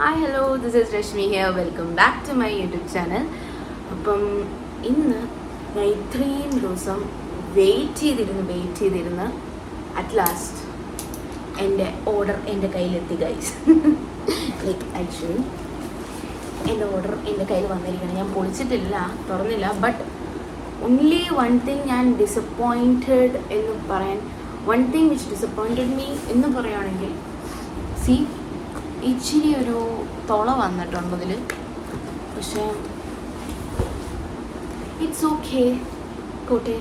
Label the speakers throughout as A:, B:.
A: Hi hello, this is Reshmi here. Welcome back to my YouTube channel. അപ്പം ഇന്ന് ഞാൻ ഇത്രയും ദിവസം വെയിറ്റ് ചെയ്തിരുന്ന് അറ്റ് ലാസ്റ്റ് എൻ്റെ ഓർഡർ എൻ്റെ കയ്യിലെത്തി ഗൈസ്. ലൈക്ക് ആക്ച്വലി എൻ്റെ ഓർഡർ എൻ്റെ കയ്യിൽ വന്നിരിക്കണം. ഞാൻ പൊളിച്ചിട്ടില്ല, തുറന്നില്ല. ബട്ട് ഓൺലി വൺ തിങ് ഞാൻ ഡിസപ്പോയിൻറ്റഡ് എന്ന് പറയാൻ, one thing which disappointed me എന്ന് പറയുകയാണെങ്കിൽ, സി ഇച്ചിരി ഒരു തുള വന്നിട്ടുണ്ട് അതിൽ. പക്ഷേ ഇറ്റ്സ് ഓക്കെ, കോട്ടെ.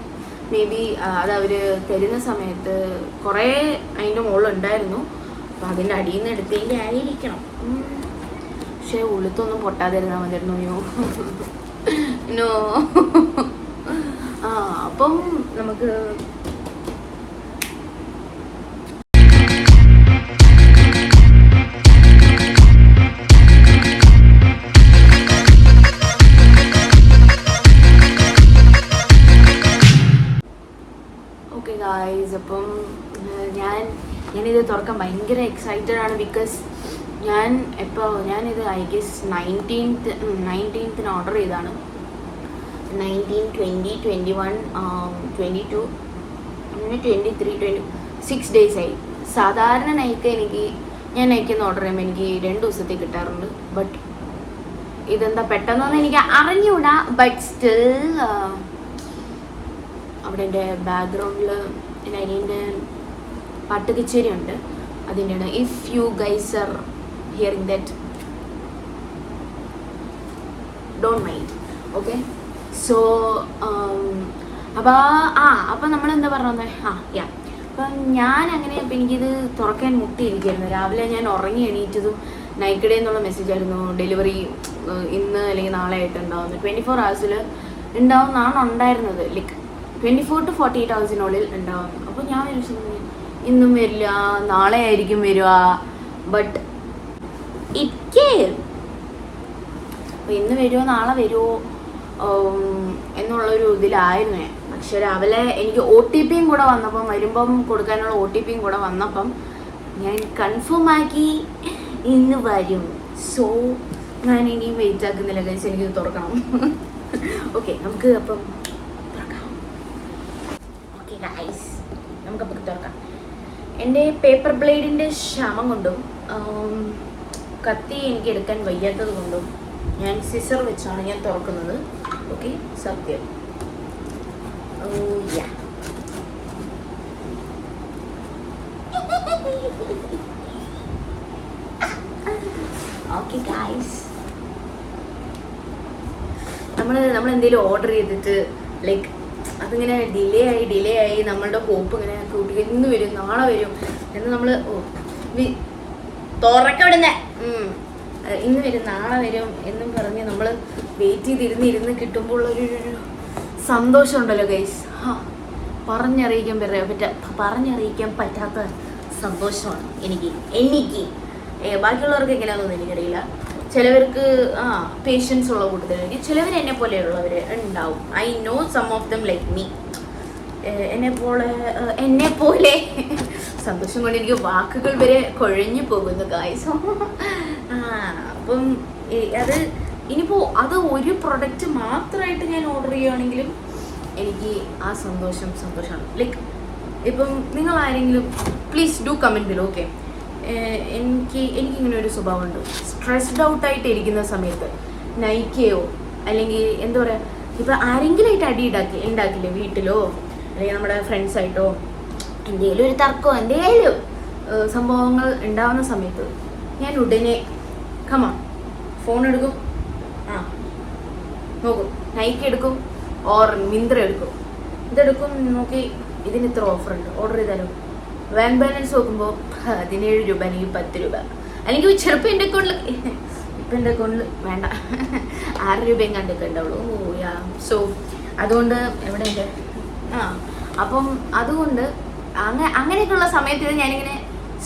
A: മേ ബി അത് അവർ തരുന്ന സമയത്ത് കുറേ അതിൻ്റെ മുകളിലുണ്ടായിരുന്നു. അപ്പം അതിൻ്റെ അടിയിൽ നിന്ന് എടുത്തതിൻ്റെ ആയിരിക്കണം. പക്ഷേ ഉളുത്തൊന്നും പൊട്ടാതിരുന്നാൽ മതിയായിരുന്നു. നോ. അപ്പം നമുക്ക് ഗായ്സ്, അപ്പം ഞാനിത് തുറക്കാൻ ഭയങ്കര എക്സൈറ്റഡ് ആണ്. ബിക്കോസ് ഞാനിത് ഐ ഗെസ് 19th ഓർഡർ ചെയ്താണ്. 19, 20, 21, 22, 23, 26 days ആയി. സാധാരണ ഞാൻ നൈക്കെന്ന് ഓർഡർ ചെയ്യുമ്പോൾ എനിക്ക് 2 ദിവസത്തേക്ക് കിട്ടാറുണ്ട്. ബട്ട് ഇതെന്താ പെട്ടെന്നൊന്നും എനിക്ക് അറിഞ്ഞൂടാ. ബട്ട് സ്റ്റിൽ അവിടെ എൻ്റെ ബാക്ക്ഗ്രൗണ്ടിൽ എൻ്റെ അനിയൻ്റെ പാട്ട് കച്ചേരി ഉണ്ട്. അതിൻ്റെയാണ്. If you guys are hearing that, don't mind. Okay. So അപ്പം നമ്മളെന്താ പറഞ്ഞത്? അപ്പം ഞാൻ അങ്ങനെ ഇപ്പം എനിക്കിത് തുറക്കാൻ മുട്ടിയിരിക്കുകയായിരുന്നു. രാവിലെ ഞാൻ ഉറങ്ങി എണീറ്റതും നൈക്കഡേ എന്നുള്ള മെസ്സേജ് ആയിരുന്നു, ഡെലിവറി ഇന്ന് അല്ലെങ്കിൽ നാളെ ആയിട്ട് ഉണ്ടാവുന്നത്. 24 hours ഉണ്ടാവുമെന്നാണ് ഉണ്ടായിരുന്നത്. ലൈക്ക് 24 to 48 hours ഉണ്ടാവും. അപ്പോൾ ഞാൻ വിചാരിച്ചു ഇന്നും വരില്ല, നാളെ ആയിരിക്കും വരിക. But it came. അപ്പോൾ ഇന്ന് വരുമോ നാളെ വരുമോ എന്നുള്ളൊരു ഇതിലായിരുന്നു ഞാൻ. പക്ഷെ രാവിലെ എനിക്ക് OTP കൂടെ വന്നപ്പം, വരുമ്പം കൊടുക്കാനുള്ള OTP കൂടെ വന്നപ്പം ഞാൻ കൺഫേം ആക്കി ഇന്ന് വരും. സോ ഞാൻ ഇനിയും വെയിറ്റ് ആക്കുന്നില്ല ഗൈസ്, എനിക്കിത് തുറക്കണം. ഓക്കെ, നമുക്ക് അപ്പം ഗൈസ് നമുക്കപ്പോൾ തുറക്കാം. എൻ്റെ പേപ്പർ ബ്ലേഡിൻ്റെ ക്ഷമം കൊണ്ടും കത്തി എനിക്ക് എടുക്കാൻ വയ്യാത്തത് കൊണ്ടും ഞാൻ സിസർ വെച്ചാണ് ഞാൻ തുറക്കുന്നത്. ഓക്കെ, സത്യം. ഓക്കെ ഗൈസ്, നമ്മൾ എന്തെങ്കിലും ഓർഡർ ചെയ്തിട്ട് ലൈക്ക് അതിങ്ങനെ ഡിലേ ആയി നമ്മളുടെ ഹോപ്പ് ഇങ്ങനെ കൂട്ടി, ഇന്ന് വരും നാളെ വരും എന്ന് നമ്മൾ തുറക്കവിടുന്നേ ഇന്ന് വരും നാളെ വരും എന്നും പറഞ്ഞ് നമ്മൾ വെയിറ്റ് ചെയ്തിരുന്ന് കിട്ടുമ്പോൾ ഒരു സന്തോഷം ഉണ്ടല്ലോ ഗൈസ്. പറഞ്ഞറിയിക്കാൻ പറ്റാത്ത സന്തോഷമാണ് എനിക്ക്. ബാക്കിയുള്ളവർക്ക് എങ്ങനെയാണെന്നൊന്നും എനിക്കറിയില്ല. ചിലവർക്ക് പേഷ്യൻസ് ഉള്ള കൂട്ടത്തിലായിരിക്കും, ചിലവർ എന്നെ പോലെയുള്ളവർ ഉണ്ടാവും. I know some of them like me. എന്നെ പോലെ സന്തോഷം കൊണ്ട് എനിക്ക് വാക്കുകൾ വരെ കുഴഞ്ഞു പോകുന്നു ഗായ്സ്. അപ്പം അത് ഒരു പ്രൊഡക്റ്റ് മാത്രമായിട്ട് ഞാൻ ഓർഡർ ചെയ്യുകയാണെങ്കിലും എനിക്ക് ആ സന്തോഷമാണ്. ലൈക്ക് ഇപ്പം നിങ്ങൾ ആരെങ്കിലും please do comment below. Okay, എനിക്കിങ്ങനെ ഒരു സ്വഭാവമുണ്ട്. സ്ട്രെസ്ഡ് ഔട്ടായിട്ട് ഇരിക്കുന്ന സമയത്ത് നൈക്കയോ അല്ലെങ്കിൽ എന്താ പറയുക, ഇപ്പം ആരെങ്കിലുമായിട്ട് ഉണ്ടാക്കില്ലേ വീട്ടിലോ അല്ലെങ്കിൽ നമ്മുടെ ഫ്രണ്ട്സായിട്ടോ എന്തെങ്കിലും ഒരു തർക്കമോ എന്തെങ്കിലും സംഭവങ്ങൾ ഉണ്ടാവുന്ന സമയത്ത് ഞാൻ ഉടനെ ഫോൺ എടുക്കും, നോക്കും, നൈക്കി എടുക്കും ഓർ മിന്ത്ര എടുക്കും. ഇതെടുക്കും, നോക്കി ഇതിന് ഇത്ര ഓഫറുണ്ട്, ഓർഡർ ചെയ്താലോ. ബാങ്ക് ബാലൻസ് നോക്കുമ്പോൾ 17 രൂപ അല്ലെങ്കിൽ 10 രൂപ അല്ലെങ്കിൽ ചിലപ്പോൾ എൻ്റെ അക്കൗണ്ടിൽ വേണ്ട 6 രൂപയും കണ്ടൊക്കെ ഉണ്ടാവുള്ളൂ. സോ അതുകൊണ്ട് എവിടെ ഉണ്ട് അപ്പം അതുകൊണ്ട് അങ്ങനെയൊക്കെയുള്ള സമയത്ത് ഞാനിങ്ങനെ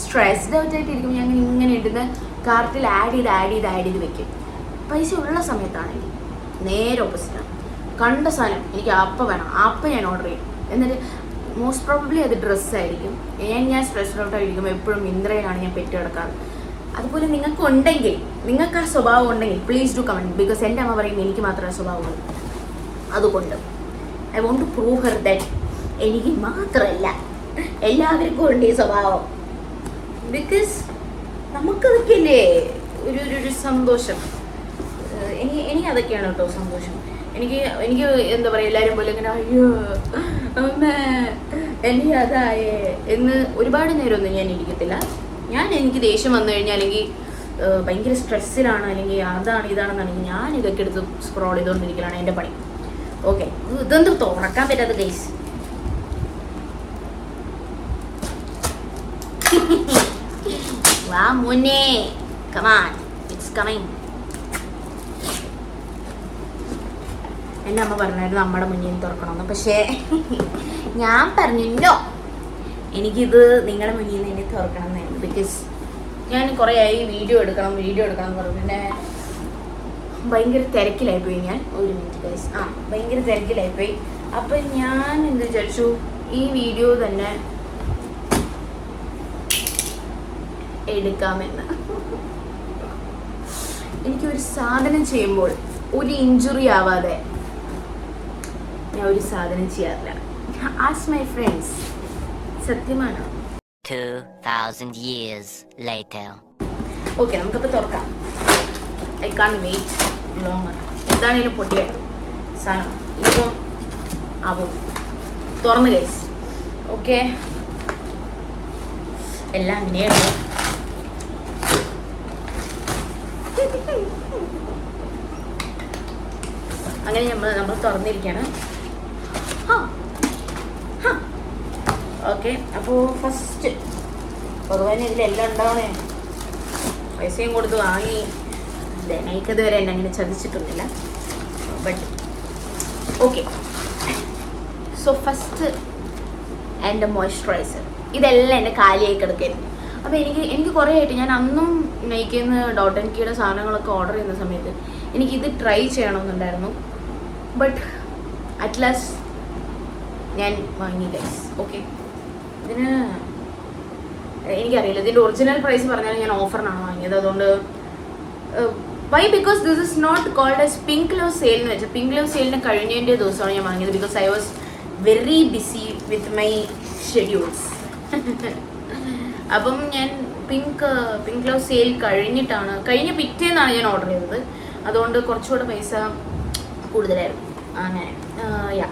A: സ്ട്രെസ്ഡ് ഔട്ടായിട്ട് ഇരിക്കുമ്പോൾ ഞാൻ ഇങ്ങനെ ഇടുന്ന കാർട്ടിൽ ആഡ് ചെയ്ത് വെക്കും. പൈസ ഉള്ള സമയത്താണെങ്കിൽ നേരെ ഓപ്പോസിറ്റാണ്. കണ്ട സാധനം എനിക്ക് അപ്പം വേണം, അപ്പം ഞാൻ ഓർഡർ ചെയ്യും. എന്നിട്ട് മോസ്റ്റ് പ്രോബബ്ലി അത് ഡ്രസ്സായിരിക്കും. ഞാൻ സ്ട്രെസ്ഡ് ഔട്ടായിരിക്കും എപ്പോഴും മിന്ത്രയിലാണ് ഞാൻ പെറ്റ് കിടക്കാറ്. അതുപോലെ നിങ്ങൾക്കുണ്ടെങ്കിൽ, നിങ്ങൾക്ക് ആ സ്വഭാവം ഉണ്ടെങ്കിൽ പ്ലീസ് ഡു കമൻറ്റ്. ബിക്കോസ് എൻ്റെ അമ്മ പറയും എനിക്ക് മാത്രമേ ആ സ്വഭാവമുള്ളൂ. അതുകൊണ്ട് I want to prove her that എനിക്ക് മാത്രമല്ല എല്ലാവർക്കും ഉണ്ട് ഈ സ്വഭാവം. ബിക്കോസ് നമുക്കതൊക്കെയല്ലേ ഒരു സന്തോഷം. എനിക്ക് അതൊക്കെയാണ് കേട്ടോ സന്തോഷം. എനിക്ക് എന്താ പറയുക, എല്ലാവരും പോലെ ഇങ്ങനെ അയ്യോ അമ്മ എനിക്ക് അതായേ എന്ന് ഒരുപാട് നേരമൊന്നും ഞാൻ ഇരിക്കത്തില്ല. എനിക്ക് ദേഷ്യം വന്നു കഴിഞ്ഞാൽ, അല്ലെങ്കിൽ ഭയങ്കര സ്ട്രെസ്സിലാണ്, അല്ലെങ്കിൽ അതാണ് ഇതാണെന്നാണെങ്കിൽ ഞാൻ ഇതൊക്കെ എടുത്ത് സ്ക്രോൾ ചെയ്തുകൊണ്ടിരിക്കലാണ് എൻ്റെ പണി. ഓക്കെ, ഇതൊന്നും തുറക്കാൻ പറ്റാത്ത ഗൈസ്. വാ മോനെ, come on, it's coming. എൻ്റെ അമ്മ പറഞ്ഞായിരുന്നു നമ്മുടെ മുന്നിൽ തുറക്കണമെന്ന്. പക്ഷേ ഞാൻ പറഞ്ഞു നോ, എനിക്കിത് നിങ്ങളുടെ മുന്നിൽ നിന്ന് എന്നെ തുറക്കണം എന്നായിരുന്നു. ബിക്കോസ് ഞാൻ കുറേ ആയി വീഡിയോ എടുക്കണം എന്ന് പറഞ്ഞു. പിന്നെ ഭയങ്കര തിരക്കിലായിപ്പോയി ഞാൻ. ഒരു മിനിറ്റ് ഗൈസ്, ഭയങ്കര തിരക്കിലായിപ്പോയി. അപ്പം ഞാൻ എന്ത് വിചാരിച്ചു, ഈ വീഡിയോ തന്നെ എടുക്കാമെന്ന്. എനിക്കൊരു സാധനം ചെയ്യുമ്പോൾ ഒരു ഇഞ്ചുറി ആവാതെ ഞാൻ ഒരു സാധനം ചെയ്യാറില്ല. ആസ്ക് മൈ ഫ്രണ്ട്സ്, സത്യമാണ്.
B: 2000 years later.
A: ഓക്കെ, നമുക്കപ്പോൾ തുറക്കാം. I can't wait longer. എന്താണേലും പൊട്ടിയ സാധനം ഇപ്പം ആവും. തുറന്ന് ഗൈസ്. ഓക്കെ, എല്ലാം അങ്ങനെയാണ്. അങ്ങനെ നമ്മൾ തുറന്നിരിക്കുകയാണ്. ഓക്കെ, അപ്പോൾ ഫസ്റ്റ് ഭഗവാൻ ഇതിലെല്ലാം ഉണ്ടാവണേ. പൈസയും കൊടുത്ത് വാങ്ങി എനിക്കത് വരെ എന്നെ അങ്ങനെ ചതിച്ചിട്ടൊന്നുമില്ല. ബട്ട് ഓക്കെ, സോ ഫസ്റ്റ് എൻ്റെ മോയ്സ്ചറൈസർ. ഇതെല്ലാം എൻ്റെ കാലിയായി കിടക്കായിരുന്നു. അപ്പോൾ എനിക്ക് കുറേ ആയിട്ട്, ഞാൻ അന്നും നൈക്കിന്ന് ഡോട്ട് ആൻഡ് കീയുടെ സാധനങ്ങളൊക്കെ ഓർഡർ ചെയ്യുന്ന സമയത്ത് എനിക്കിത് ട്രൈ ചെയ്യണമെന്നുണ്ടായിരുന്നു. ബട്ട് അറ്റ് ലാസ്റ്റ് ഞാൻ വാങ്ങി ഗൈസ്. ഓക്കെ, ഇതിന് എനിക്കറിയില്ല ഇതിൻ്റെ ഒറിജിനൽ പ്രൈസ് പറഞ്ഞാൽ ഞാൻ ഓഫറിനാണ് വാങ്ങിയത്. അതുകൊണ്ട് why, because this is not called as pink love sale എന്ന് വെച്ചാൽ പിങ്ക് ലവ് സെയിലിന് കഴിഞ്ഞതിൻ്റെ ദിവസമാണ് ഞാൻ വാങ്ങിയത്. Because I was very busy with my schedules. അപ്പം ഞാൻ പിങ്ക് ലവ് സെയിൽ കഴിഞ്ഞ പിറ്റേന്നാണ് ഞാൻ ഓർഡർ ചെയ്തത്. അതുകൊണ്ട് കുറച്ചുകൂടെ പൈസ കൂടുതലായിരുന്നു. അങ്ങനെ yeah,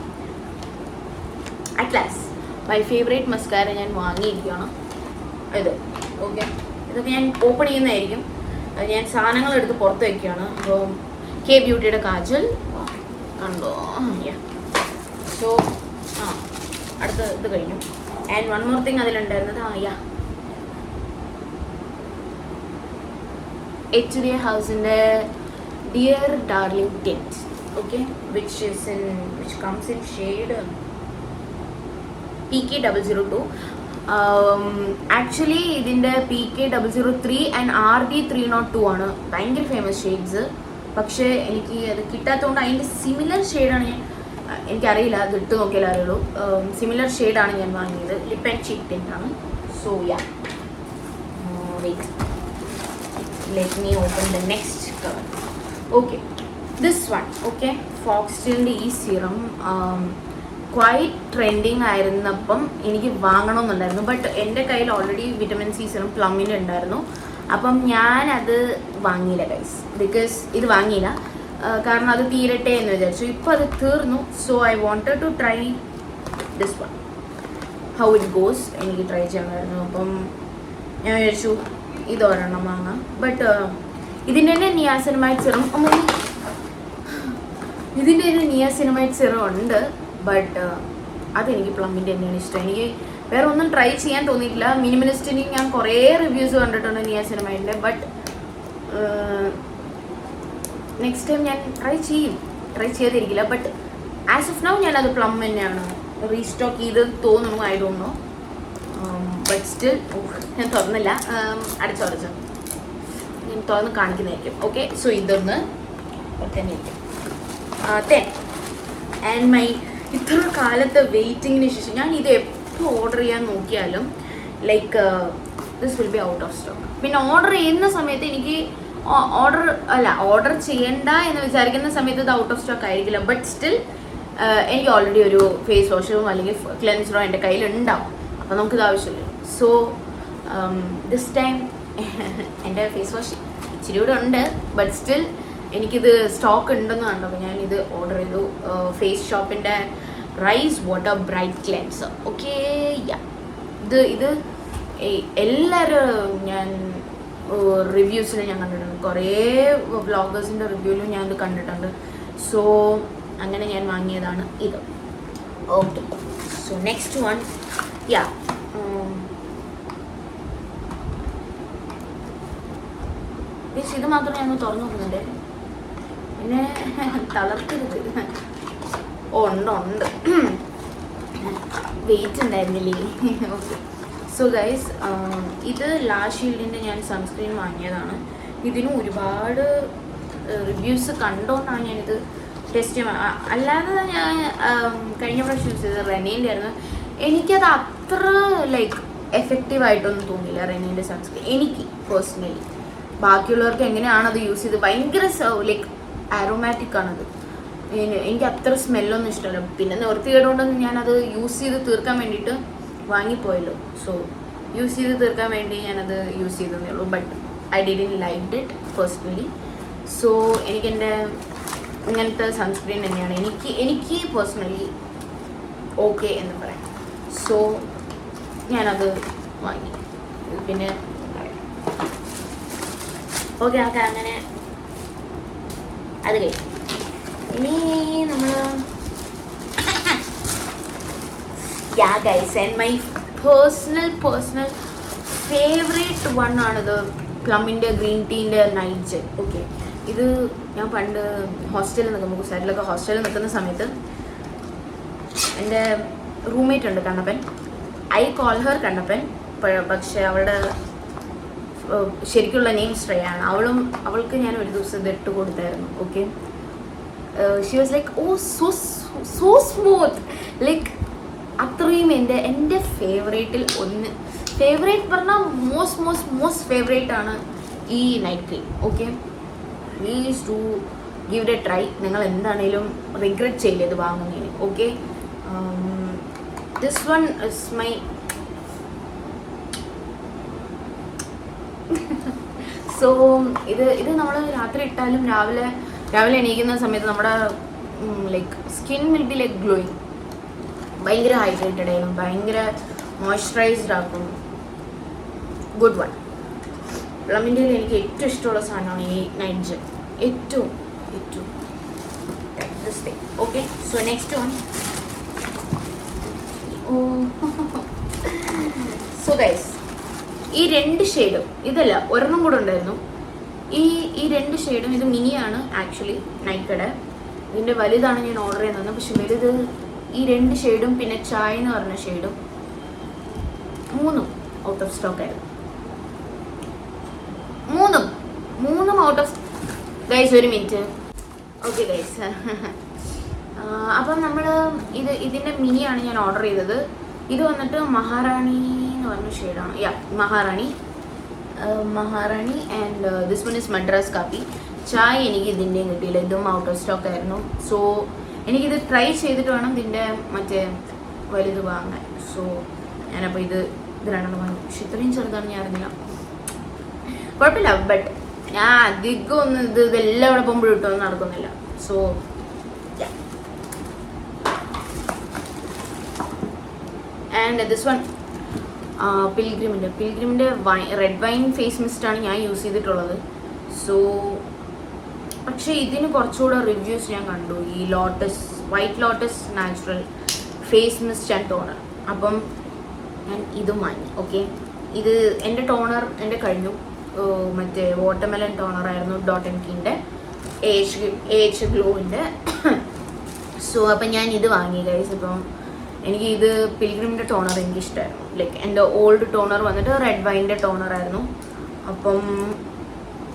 A: at last my favourite mascara ഞാൻ വാങ്ങിയിരിക്കുകയാണ്. ഇത് ഓക്കെ, ഇതൊക്കെ ഞാൻ ഓപ്പൺ ചെയ്യുന്നതായിരിക്കും. ഞാൻ സാധനങ്ങൾ എടുത്ത് പുറത്ത് വയ്ക്കുകയാണ്. അപ്പോൾ കെ ബ്യൂട്ടിയുടെ കാജൽ കണ്ടോ. സോ അടുത്ത ഇത് കഴിഞ്ഞു. ആൻഡ് വൺ മോർ തിങ് അതിലുണ്ടായിരുന്നത് HDA ഹൗസിൻ്റെ Dear Darling tint. Okay, which comes in shade PK002. Actually ഇതിൻ്റെ PK003 ആൻഡ് RD302 ആണ് ഭയങ്കര ഫേമസ് ഷെയ്ഡ്സ്. പക്ഷേ എനിക്ക് അത് കിട്ടാത്തതുകൊണ്ട് അതിൻ്റെ സിമിലർ ഷെയ്ഡാണ് എനിക്കറിയില്ല, അത് ഇട്ട് നോക്കിയാലേ അറിയുള്ളൂ. സിമിലർ ഷെയ്ഡാണ് ഞാൻ വാങ്ങിയത്. ലിപ്പ് ആൻഡ് ചീക്ക് ടിൻ്റാണ്. So yeah, wait, let me open the next cover. Okay, this one. Okay, ഫോക്സ്റ്റിലിൻ്റെ ഈ സീറം ക്വൈറ്റ് ട്രെൻഡിങ് ആയിരുന്നപ്പം എനിക്ക് വാങ്ങണമെന്നുണ്ടായിരുന്നു. ബട്ട് എൻ്റെ കയ്യിൽ ഓൾറെഡി വിറ്റമിൻ സി സീറം പ്ലമ്മിൻ്റെ ഉണ്ടായിരുന്നു. അപ്പം ഞാനത് വാങ്ങിയില്ല ഗൈസ്. ബിക്കോസ് ഇത് വാങ്ങിയില്ല കാരണം അത് തീരട്ടെ എന്ന് വിചാരിച്ചു. ഇപ്പോൾ അത് തീർന്നു. So I wanted to try this one, how it goes. എനിക്ക് ട്രൈ ചെയ്യണമായിരുന്നു. അപ്പം ഞാൻ വിചാരിച്ചു ഇതൊരെണ്ണം വാങ്ങാം. ബട്ട് ഇതിൻ്റെ തന്നെ നിയാസിനമൈഡ് സിറം ഉണ്ട്. ബട്ട് അതെനിക്ക് പ്ലമ്മിൻ്റെ തന്നെയാണ് ഇഷ്ടം. എനിക്ക് വേറെ ഒന്നും ട്രൈ ചെയ്യാൻ തോന്നിയിട്ടില്ല. മിനിമലിസ്റ്റിന് ഞാൻ കുറേ റിവ്യൂസ് കണ്ടിട്ടുണ്ട് നിയാസിനമൈഡിൻ്റെ. ബട്ട് നെക്സ്റ്റ് ടൈം ഞാൻ ട്രൈ ചെയ്തിരിക്കില്ല. ബട്ട് ആസ് ഓഫ് നൗ ഞാനത് പ്ലം തന്നെയാണ് റീസ്റ്റോക്ക് ചെയ്ത് തോന്നുന്നു. I don't know. But still ഞാൻ തുറന്നില്ല, അടച്ചോ ഞാൻ തുറന്ന് കാണിക്കുന്നതായിരിക്കും. ഓക്കെ, സോ ഇതൊന്ന് തന്നെ ഇരിക്കും. ആൻഡ് മൈ ഇത്ര കാലത്തെ വെയിറ്റിങ്ങിന് ശേഷം ഞാൻ ഇത് എപ്പോൾ ഓർഡർ ചെയ്യാൻ നോക്കിയാലും like this will be out of stock. പിന്നെ ഓർഡർ ചെയ്യുന്ന സമയത്ത് എനിക്ക് ഓർഡർ ചെയ്യണ്ട എന്ന് വിചാരിക്കുന്ന സമയത്ത് ഇത് ഔട്ട് ഓഫ് സ്റ്റോക്ക് ആയിരിക്കില്ല. ബട്ട് സ്റ്റിൽ എനിക്ക് ഓൾറെഡി ഒരു ഫേസ് വാഷോ അല്ലെങ്കിൽ ക്ലെൻസറോ എൻ്റെ കയ്യിൽ ഉണ്ടാവും. അപ്പോൾ നമുക്കിത് ആവശ്യമില്ല. സോ ദിസ് ടൈം എൻ്റെ ഫേസ് വാഷ് ഇച്ചിരി കൂടെ ഉണ്ട്. ബട്ട് സ്റ്റിൽ എനിക്കിത് സ്റ്റോക്ക് ഉണ്ടെന്ന് കണ്ടപ്പോൾ ഞാൻ ഇത് ഓർഡർ ചെയ്തു. ഫേസ് ഷോപ്പിൻ്റെ rice water bright cleanser. Okay, ഇത് എല്ലാവരും ഞാൻ റിവ്യൂസിൽ ഞാൻ കണ്ടിട്ടുണ്ട്. കുറേ വ്ളോഗേഴ്സിൻ്റെ റിവ്യൂവിലും ഞാൻ ഇത് കണ്ടിട്ടുണ്ട്. സോ അങ്ങനെ ഞാൻ വാങ്ങിയതാണ് ഇത്. ഓക്കെ, സോ നെക്സ്റ്റ് വൺ ഇത് മാത്രം ഞാൻ തുറന്നു നോക്കുന്നുണ്ട്. പിന്നെ തളർത്തരുത്. ഉണ്ട് വെയിറ്റ് ഉണ്ടായിരുന്നില്ലേ? ഓക്കെ, സോ ഗൈസ്, ഇത് ലാഷ് ഷീൽഡിൻ്റെ ഞാൻ സൺസ്ക്രീൻ വാങ്ങിയതാണ്. ഇതിനും ഒരുപാട് റിവ്യൂസ് കണ്ടുകൊണ്ടാണ് ഞാനിത് ടെസ്റ്റ് ചെയ്യാൻ. അല്ലാതെ ഞാൻ കഴിഞ്ഞ പ്രാവശ്യം യൂസ് ചെയ്തത് റെനീൻ്റെ ആയിരുന്നു. എനിക്കത് അത്ര ലൈക്ക് എഫക്റ്റീവായിട്ടൊന്നും തോന്നിയില്ല റെനീൻ്റെ സൺസ്ക്രീൻ, എനിക്ക് പേഴ്സണലി. ബാക്കിയുള്ളവർക്ക് എങ്ങനെയാണ് അത് യൂസ് ചെയ്ത് ഭയങ്കര ലൈക്ക് ആരോമാറ്റിക് ആണത്. എനിക്ക് അത്ര സ്മെല്ലൊന്നും ഇഷ്ടമല്ല. പിന്നെ നിവർത്തികേടുകൊണ്ടൊന്നും ഞാനത് യൂസ് ചെയ്ത് തീർക്കാൻ വേണ്ടിയിട്ട് വാങ്ങിപ്പോയല്ലോ. സോ യൂസ് ചെയ്ത് തീർക്കാൻ വേണ്ടി ഞാനത് യൂസ് ചെയ്തതേ ഉള്ളൂ. But I didn't like it personally. So എനിക്കെൻ്റെ ഇങ്ങനത്തെ സൺസ്ക്രീൻ തന്നെയാണ് എനിക്ക് പേഴ്സണലി ഓക്കെ എന്ന് പറയാം. സോ ഞാനത് വാങ്ങി. പിന്നെ ഓക്കെ അങ്ങനെ അത് കഴിഞ്ഞു. ഇനി നമ്മൾ guys, and my personal favourite one ആണിത്. പ്ലമ്മിൻ്റെ ഗ്രീൻ ടീൻ്റെ നൈറ്റ് ജെൽ. ഓക്കെ, ഇത് ഞാൻ പണ്ട് ഹോസ്റ്റലിൽ നിൽക്കുമ്പോൾ കുസാറ്റിലൊക്കെ ഹോസ്റ്റലിൽ നിൽക്കുന്ന സമയത്ത് എൻ്റെ റൂംമേറ്റ് ഉണ്ട് കണ്ണപ്പൻ. I call Har Kannappan. പക്ഷേ അവളുടെ ശരിക്കുള്ള നെയിം ശ്രേയാണ്. അവൾക്ക് ഞാൻ ഒരു ദിവസം ഇത് ഇട്ട് കൊടുത്തായിരുന്നു. Okay, she was like oh so smooth. Like അത്രയും എൻ്റെ ഫേവറേറ്റിൽ ഒന്ന്, ഫേവറേറ്റ് പറഞ്ഞാൽ മോസ്റ്റ് ഫേവറേറ്റ് ആണ് ഈ night cream. Okay, please to give it a try. നിങ്ങൾ എന്താണേലും റിഗ്രറ്റ് ചെയ്യില്ല ഇത് വാങ്ങുന്നതിന്. Okay, this one is my so ഇത് നമ്മൾ രാത്രി ഇട്ടാലും രാവിലെ എണീക്കുന്ന സമയത്ത് നമ്മുടെ like skin will be like glowing. ഭയങ്കര ഹൈഡ്രേറ്റഡ് ആയിരുന്നു, ഭയങ്കര മോയ്സ്ചറൈസ്ഡ് ആക്കും. Good one. പ്ലമ്മിൻ്റെ എനിക്ക് ഏറ്റവും ഇഷ്ടമുള്ള സാധനമാണ് ഈ നൈറ്റ് ജെൽ. ഏറ്റവും this thing. Okay, so next one. So guys, ഈ രണ്ട് ഷെയ്ഡും ഇതല്ല, ഒരെണ്ണം കൂടെ ഉണ്ടായിരുന്നു. ഈ രണ്ട് ഷെയ്ഡും, ഇത് മിനിയാണ് ആക്ച്വലി നൈക്കയുടെ. ഇതിൻ്റെ വലുതാണ് ഞാൻ ഓർഡർ ചെയ്യുന്നത്. പക്ഷെ വലുത് ഈ രണ്ട് ഷെയ്ഡും പിന്നെ ചായ എന്ന് പറഞ്ഞ ഷെയ്ഡും മൂന്നും ഔട്ട് ഓഫ് സ്റ്റോക്ക് ആയിരുന്നു. മൂന്നും ഔട്ട് ഓഫ്. ഗൈസ് ഒരു മിനിറ്റ്. ഓക്കെ ഗൈസ്, അപ്പം നമ്മൾ ഇതിൻ്റെ മിനിയാണ് ഞാൻ ഓർഡർ ചെയ്തത്. ഇത് വന്നിട്ട് മഹാറാണി എന്ന് പറഞ്ഞ ഷെയ്ഡാണ്. Maharani and this one is Madras Kaapi. ചായ എനിക്ക് ഇതിൻ്റെയും കിട്ടിയില്ല, ഇതും ഔട്ട് ഓഫ് സ്റ്റോക്ക് ആയിരുന്നു. സോ എനിക്കിത് ട്രൈ ചെയ്തിട്ട് വേണം ഇതിൻ്റെ മറ്റേ വലുത് വാങ്ങാൻ. സോ ഞാനപ്പോൾ ഇത് രണ്ടെണ്ണം വാങ്ങി. പക്ഷെ ഇത്രയും ചെറുതാണ് ഞാൻ അറിഞ്ഞില്ല. കുഴപ്പമില്ല. ബട്ട് ഞാൻ അധികം ഒന്നും ഇതെല്ലാം ഇവിടെ പോകുമ്പോഴും ഇട്ടൊന്നും നടക്കുന്നില്ല. സോ ആൻഡ് ദിസ് വൺ പിൽഗ്രിമിൻ്റെ റെഡ് വൈൻ ഫേസ് മിസ്റ്റാണ് ഞാൻ യൂസ് ചെയ്തിട്ടുള്ളത്. സോ പക്ഷേ ഇതിന് കുറച്ചുകൂടെ റിവ്യൂസ് ഞാൻ കണ്ടു. ഈ white lotus natural face mist and toner. അപ്പം ഞാൻ ഇതും വാങ്ങി. ഓക്കെ, ഇത് എൻ്റെ ടോണർ എൻ്റെ കഴിഞ്ഞു. മറ്റേ വാട്ടർമെലൺ ടോണറായിരുന്നു ഡോട്ട്&കീൻ്റെ AH ഗ്ലോവിൻ്റെ. സോ അപ്പം ഞാൻ ഇത് വാങ്ങി ഗൈസ്. ഇപ്പം എനിക്ക് ഇത് പിൽഗ്രിമിൻ്റെ ടോണർ എനിക്കിഷ്ടമായിരുന്നു. ലൈക്ക് എൻ്റെ ഓൾഡ് ടോണർ വന്നിട്ട് റെഡ് വൈൻ്റെ ടോണറായിരുന്നു. അപ്പം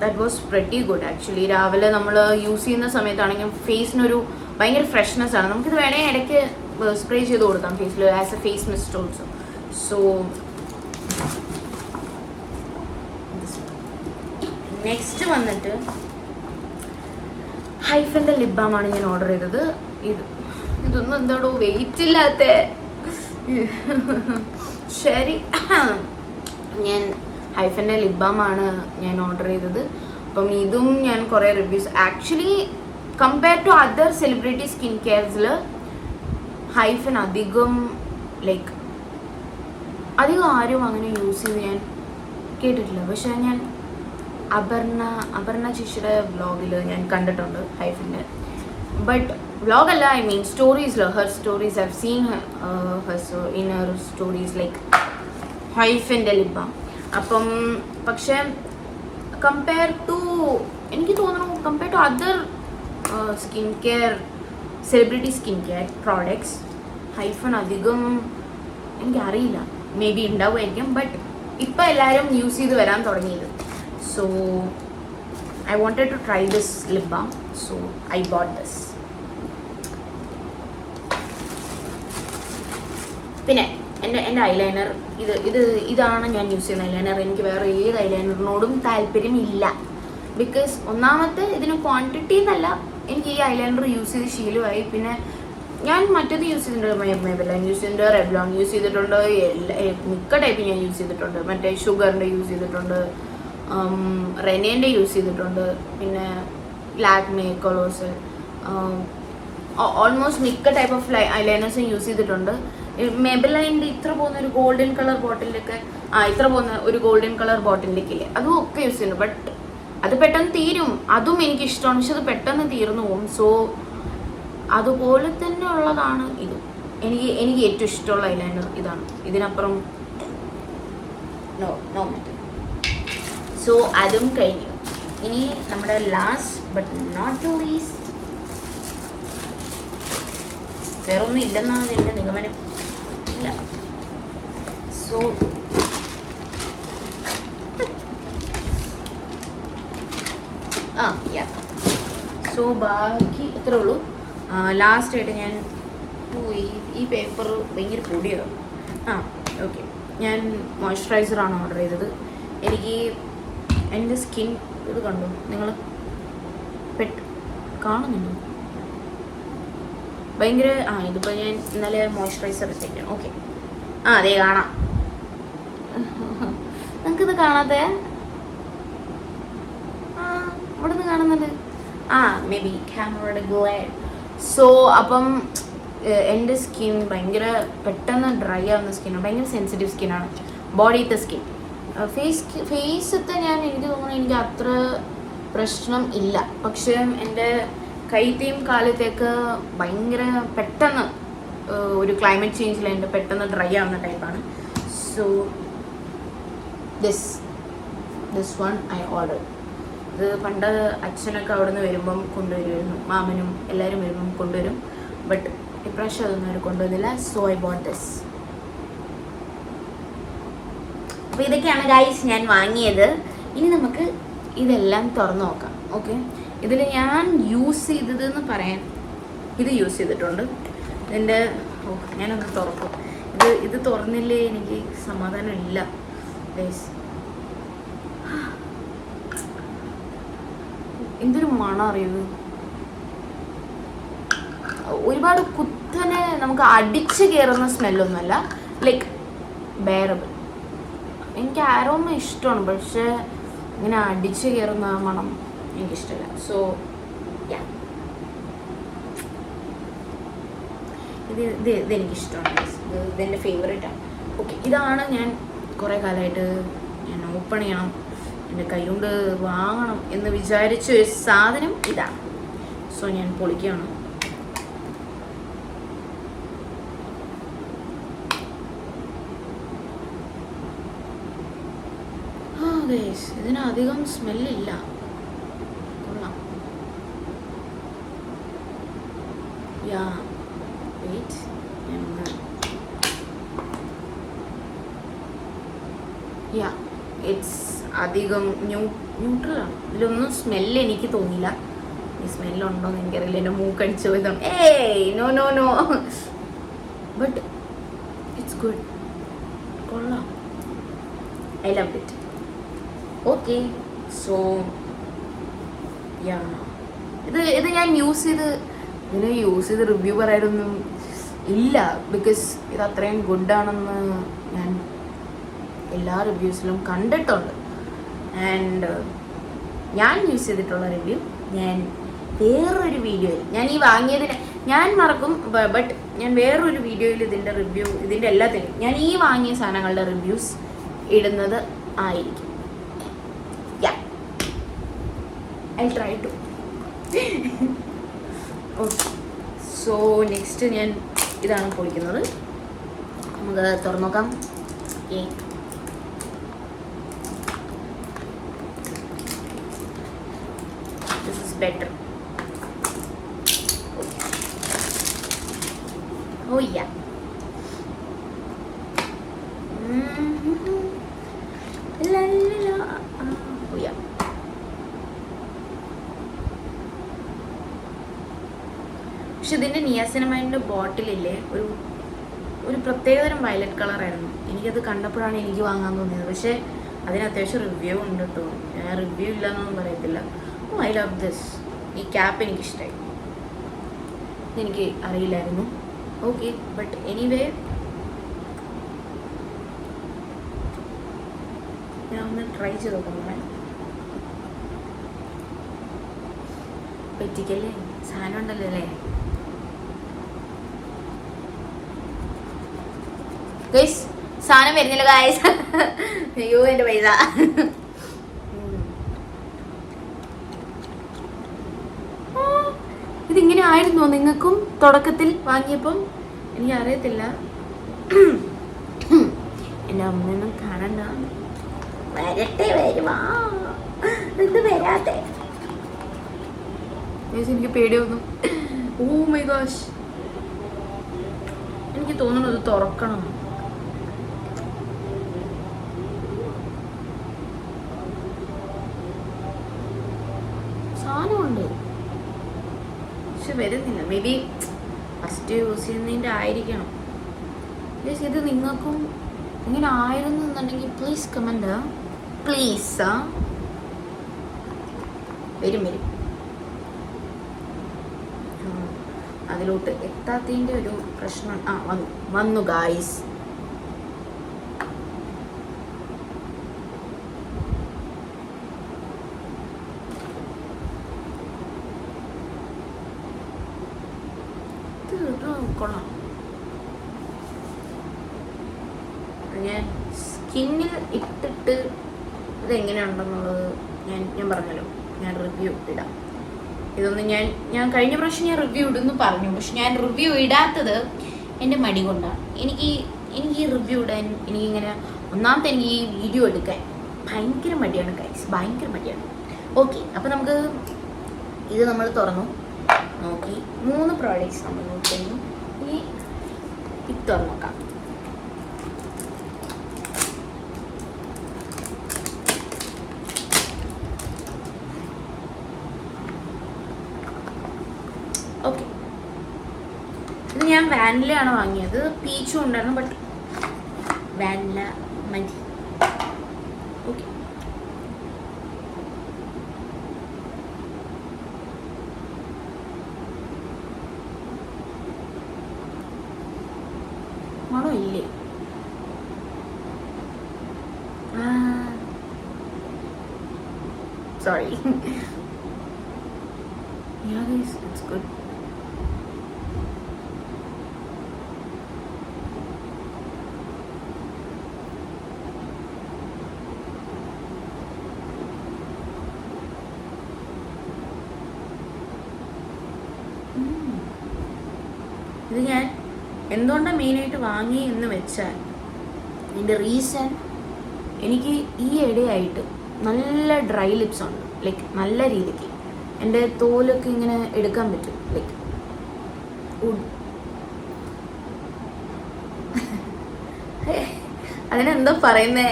A: that was pretty good actually. രാവിലെ നമ്മൾ യൂസ് ചെയ്യുന്ന സമയത്താണെങ്കിൽ ഫേസിനൊരു ഭയങ്കര ഫ്രഷ്നെസ് ആണ്. നമുക്കിത് വേണമെങ്കിൽ ഇടയ്ക്ക് സ്പ്രേ ചെയ്ത് കൊടുക്കാം ഫേസിൽ as a face mist also. So next വന്നിട്ട് ഹൈഫിൻ്റെ ലിപ് ബാമാണ് ഞാൻ ഓർഡർ ചെയ്തത്. ഇതൊന്നും എന്താടോ വെയിറ്റ് ഇല്ലാത്ത. ശരി, ഞാൻ ഹൈഫിൻ്റെ ലിപ് ബാമാണ് ഞാൻ ഓർഡർ ചെയ്തത്. അപ്പം ഇതും ഞാൻ കുറേ reviews actually compare to other celebrity skin കെയർസിൽ ഹൈഫൻ അധികം ആരും അങ്ങനെ യൂസ് ചെയ്ത് ഞാൻ കേട്ടിട്ടില്ല. പക്ഷെ ഞാൻ അപർണ ചേച്ചിയുടെ വ്ളോഗിൽ ഞാൻ കണ്ടിട്ടുണ്ട് ഹൈഫിൻ്റെ. ബട്ട് വ്ളോഗല്ല, ഐ മീൻ സ്റ്റോറീസിൽ, her stories I have seen in her stories like ഹൈഫിൻ്റെ ലിപ് ബാം. അപ്പം പക്ഷേ എനിക്ക് തോന്നുന്നു compare to other skin care celebrity skin care products Hyphen അധികം എനിക്കറിയില്ല, മേ ബി ഉണ്ടാവുമായിരിക്കും. ബട്ട് ഇപ്പം എല്ലാവരും യൂസ് ചെയ്ത് വരാൻ തുടങ്ങിയത്. So I wanted to try this lip balm, so I bought this. പിന്നെ എൻ്റെ ഐലൈനർ ഇതാണ് ഞാൻ യൂസ് ചെയ്യുന്ന ഐലൈനർ. എനിക്ക് വേറെ ഏത് ഐലൈനറിനോടും താല്പര്യമില്ല. ബിക്കോസ് ഒന്നാമത്തെ ഇതിന് ക്വാണ്ടിറ്റി എന്നല്ല, എനിക്ക് ഈ ഐലൈനർ യൂസ് ചെയ്ത് ശീലമായി. പിന്നെ ഞാൻ മറ്റേത് യൂസ് ചെയ്തിട്ടുണ്ട്, മേബെലൈൻ യൂസ് ചെയ്തിട്ടുണ്ട്, റെവ്ലോൺ യൂസ് ചെയ്തിട്ടുണ്ട്, മിക്ക ടൈപ്പ് ഞാൻ യൂസ് ചെയ്തിട്ടുണ്ട്. മറ്റേ ഷുഗറിൻ്റെ യൂസ് ചെയ്തിട്ടുണ്ട്, റെനേൻ്റെ യൂസ് ചെയ്തിട്ടുണ്ട്, പിന്നെ ലാക്മേ, കൊളോസൽ, ഓൾമോസ്റ്റ് മിക്ക ടൈപ്പ് ഓഫ് ഐലൈനേഴ്സും യൂസ് ചെയ്തിട്ടുണ്ട്. മേബെലൈൻ്റെ ഇത്ര പോകുന്ന ഒരു ഗോൾഡൻ കളർ ബോട്ടിലൊക്കെ ഇത്ര പോകുന്ന ഒരു ഗോൾഡൻ കളർ ബോട്ടിലേക്ക് ഇല്ലേ, അതും ഒക്കെ യൂസ് ചെയ്യുന്നുണ്ട്. ബട്ട് അത് പെട്ടെന്ന് തീരും, അതും എനിക്കിഷ്ടമാണ്. പക്ഷെ അത് പെട്ടെന്ന് തീർന്നു പോകും. സോ അതുപോലെ തന്നെ ഉള്ളതാണ് ഇത്. എനിക്ക് ഏറ്റവും ഇഷ്ടമുള്ള ഐലൈനർ ഇതാണ്. ഇതിനപ്പുറം നോ മാറ്റർ. സോ അതും കഴിഞ്ഞു. ഇനി നമ്മുടെ last but not the least, വേറൊന്നും ഇല്ലെന്നാണ് എൻ്റെ നിഗമനം. ഇല്ല. സോ സോ ബാക്കി ഇത്രേ ഉള്ളൂ. ലാസ്റ്റായിട്ട് ഞാൻ ഈ പേപ്പർ ഭയങ്കര പൊടിയാണ്. ഓക്കെ, ഞാൻ മോയ്സ്ചറൈസറാണ് ഓർഡർ ചെയ്തത്. എനിക്ക് എൻ്റെ സ്കിൻ ഇത് കണ്ടു നിങ്ങൾ കാണുന്നുണ്ടോ? ഭയങ്കര ഇതിപ്പോൾ ഞാൻ ഇന്നലെ മോയ്സ്ചറൈസർ ഇട്ടേക്കാണ്. ഓക്കെ, അതെ കാണാം. നിങ്ങൾക്കിത് കാണാതെ ഇവിടെ നിന്ന് കാണുന്നുണ്ട്. മേ ബി ക്യാമറയുടെ ഗ്ലെയർ. സോ അപ്പം എൻ്റെ സ്കിൻ ഭയങ്കര പെട്ടെന്ന് ഡ്രൈ ആവുന്ന സ്കിന്നാണ്, ഭയങ്കര സെൻസിറ്റീവ് സ്കിന്നാണ്. ബോഡിയിലത്തെ സ്കിൻ, ഫേസത്തെ എനിക്ക് തോന്നുന്നു എനിക്ക് അത്ര പ്രശ്നം ഇല്ല. പക്ഷേ എൻ്റെ കൈത്തെയും കാലത്തേക്ക് ഭയങ്കര പെട്ടെന്ന് ഒരു ക്ലൈമറ്റ് ചേഞ്ചിൽ എൻ്റെ പെട്ടെന്ന് ഡ്രൈ ആവുന്ന ടൈപ്പാണ്. So this one I order. ഇത് പണ്ട് അച്ഛനൊക്കെ അവിടെ നിന്ന് വരുമ്പം കൊണ്ടുവരുമായിരുന്നു, മാമനും എല്ലാവരും വരുമ്പം കൊണ്ടുവരും. ബട്ട് ഇപ്രാവശ്യം അതൊന്നും അവർ കൊണ്ടുവന്നില്ല. So I bought this. അപ്പോൾ ഇതൊക്കെയാണ് ഗൈസ് ഞാൻ വാങ്ങിയത്. ഇനി നമുക്ക് ഇതെല്ലാം തുറന്നു നോക്കാം. ഓക്കെ, ഇതിൽ ഞാൻ യൂസ് ചെയ്തതെന്ന് പറയാൻ ഇത് യൂസ് ചെയ്തിട്ടുണ്ട്. ഇതിൻ്റെ ഞാനൊന്ന് തുറക്കും. ഇത് തുറന്നില്ലേ എനിക്ക് സമാധാനം ഇല്ല ഗൈസ്. എന്തൊരു മണം അറിയുന്നത്. ഒരുപാട് കുത്തനെ നമുക്ക് അടിച്ച് കയറുന്ന സ്മെല്ലൊന്നുമല്ല, ലൈക്ക് ബെയറബിൾ. എനിക്ക് ആരോമ ഇഷ്ടമാണ്, പക്ഷേ ഇങ്ങനെ അടിച്ച് കയറുന്ന മണം എനിക്കിഷ്ടമല്ല. സോ ഇതെനിക്കിഷ്ടമാണ്. ഇതെൻ്റെ ഫേവറേറ്റാണ്. ഓക്കെ, ഇതാണ് ഞാൻ കുറേ കാലമായിട്ട് ഞാൻ ഓപ്പൺ ചെയ്യണം, എൻ്റെ കൈകൊണ്ട് വാങ്ങണം എന്ന് വിചാരിച്ച ഒരു സാധനം ഇതാണ്. സോ ഞാൻ പൊളിക്കുകയാണ്. ഇതിനധികം സ്മെല്ലില്ല, കൊള്ളാം. ഇറ്റ്സ് അധികം ന്യൂട്രലാണ്. ഇതിലൊന്നും സ്മെല്ല് എനിക്ക് തോന്നിയില്ല. ഈ സ്മെല്ലുണ്ടോയെന്ന് എനിക്കറിയില്ല, എൻ്റെ മൂക്കടിച്ച് പോയതാണ്. നോ ബട്ട് ഇറ്റ്സ് ഗുഡ്, കൊള്ളാം. I love it. Okay, so yeah, ഇത് ഞാൻ യൂസ് ചെയ്ത് റിവ്യൂ പറയാനൊന്നും ഇല്ല. ബിക്കോസ് ഇത് അത്രയും ഗുഡാണെന്ന് ഞാൻ എല്ലാ റിവ്യൂസിലും കണ്ടിട്ടുണ്ട്. ആൻഡ് ഞാൻ യൂസ് ചെയ്തിട്ടുള്ള റിവ്യൂ ഞാൻ വേറൊരു വീഡിയോയിൽ, ഞാൻ ഈ വാങ്ങിയതിന് ഞാൻ മറക്കും, ബട്ട് ഞാൻ വേറൊരു വീഡിയോയിൽ ഇതിൻ്റെ റിവ്യൂ, ഇതിൻ്റെ എല്ലാത്തിനും ഞാൻ ഈ വാങ്ങിയ സാധനങ്ങളുടെ റിവ്യൂസ് ഇടുന്നത് ആയിരിക്കും. I try to. Okay, so next ഞാൻ ഇതാണ് പൊളിക്കുന്നത്. നമുക്ക് തുറന്നു നോക്കാം. Okay, this is better. Oh yeah. La la la. Oh yeah. പക്ഷെ ഇതിൻ്റെ നിയാസിനമൈഡിൻ്റെ ബോട്ടിലില്ലേ ഒരു പ്രത്യേകതരം വയലറ്റ് കളറായിരുന്നു. എനിക്കത് കണ്ടപ്പോഴാണ് എനിക്ക് വാങ്ങാൻ തോന്നിയത്. പക്ഷേ അതിന് അത്യാവശ്യം റിവ്യൂ ഉണ്ട് കേട്ടോ. ഞാൻ റിവ്യൂ ഇല്ലയെന്നൊന്നും പറയത്തില്ല. ഓ, ഐ ലവ് ദിസ്. ഈ ക്യാപ്പ് എനിക്കിഷ്ടമായി. എനിക്ക് അറിയില്ലായിരുന്നു. ഓക്കെ, ബട്ട് എനിവേ ഞാൻ ഒന്ന് ട്രൈ ചെയ്ത് നോക്കാം. പറ്റിക്കല്ലേ, സാധനം ഉണ്ടല്ലോ അല്ലേ ഗൈസ്? സാധനം വരുന്നില്ല ഗൈസ്. അയ്യോ എൻ്റെ പൈസ. ഇതിങ്ങനെ ആയിരുന്നോ നിങ്ങൾക്കും തുടക്കത്തിൽ വാങ്ങിയപ്പം? എനിക്ക് അറിയത്തില്ല. എൻ്റെ അമ്മയൊന്നും കാണണ്ട. വരട്ടെ, വരുവാ. ഇത് വരാതെ എനിക്ക് പേടിയൊന്നും. ഓ മൈ ഗോഷ്, എനിക്ക് തോന്നുന്നു ഇത് തുറക്കണം. സാധനമുണ്ട് പക്ഷെ വരുന്നില്ല. മേ ബി ഫസ്റ്റ് യൂസ് ചെയ്യുന്നതിൻ്റെ ആയിരിക്കണം. ഇത് നിങ്ങൾക്കും ഇങ്ങനെ ആയിരുന്നു എന്നുണ്ടെങ്കിൽ പ്ലീസ് കമൻറ്റ്. പ്ലീസ്. വരും. അതിലോട്ട് എത്താത്തതിൻ്റെ ഒരു പ്രശ്നം. വന്നു ഗായ്സ്. കൊള്ളാം. ഞാൻ സ്കിന്നിൽ ഇട്ടിട്ട് ഇതെങ്ങനെയുണ്ടെന്നുള്ളത് ഞാൻ പറഞ്ഞല്ലോ, ഞാൻ റിവ്യൂ ഇടാം. ഇതൊന്നും ഞാൻ കഴിഞ്ഞ പ്രാവശ്യം ഞാൻ റിവ്യൂ ഇടുന്നു പറഞ്ഞു. പക്ഷെ ഞാൻ റിവ്യൂ ഇടാത്തത് എൻ്റെ മടി കൊണ്ടാണ്. എനിക്ക് ഈ റിവ്യൂ ഇടാൻ എനിക്കിങ്ങനെ ഒന്നാമത്തെ എനിക്ക് ഈ വീഡിയോ എടുക്കാൻ ഭയങ്കര മടിയാണ് ഗൈസ്, ഭയങ്കര മടിയാണ്. ഓക്കെ, അപ്പോൾ നമുക്ക് ഇത് നമ്മൾ തുറന്നു നോക്കി. 3 പ്രോഡക്റ്റ്സ് നമ്മൾ നോക്കുന്നു. ഇനി ഇത് തുറന്നു നോക്കാം. ഓക്കെ, ഇത് ഞാൻ വാനിലയാണ് വാങ്ങിയത്. പീച്ചും ഉണ്ടായിരുന്നു, ബട്ട് വാനില മതി. ഓക്കെ, മണോ ഇല്ലേ? Sorry. Yeah guys, it's good. ഇത് ഞാൻ എന്തുകൊണ്ടാണ് മെയിനായിട്ട് വാങ്ങി എന്ന് വെച്ചാൽ, ഇതിൻ്റെ റീസൺ എനിക്ക് ഈ ഇടയായിട്ട് നല്ല ഡ്രൈ ലിപ്സ് ഉണ്ട്. ലൈക്ക് നല്ല രീതിക്ക് എൻ്റെ തോലൊക്കെ ഇങ്ങനെ എടുക്കാൻ പറ്റും. ലൈക്ക് അതിനെന്തോ പറയുന്നേ,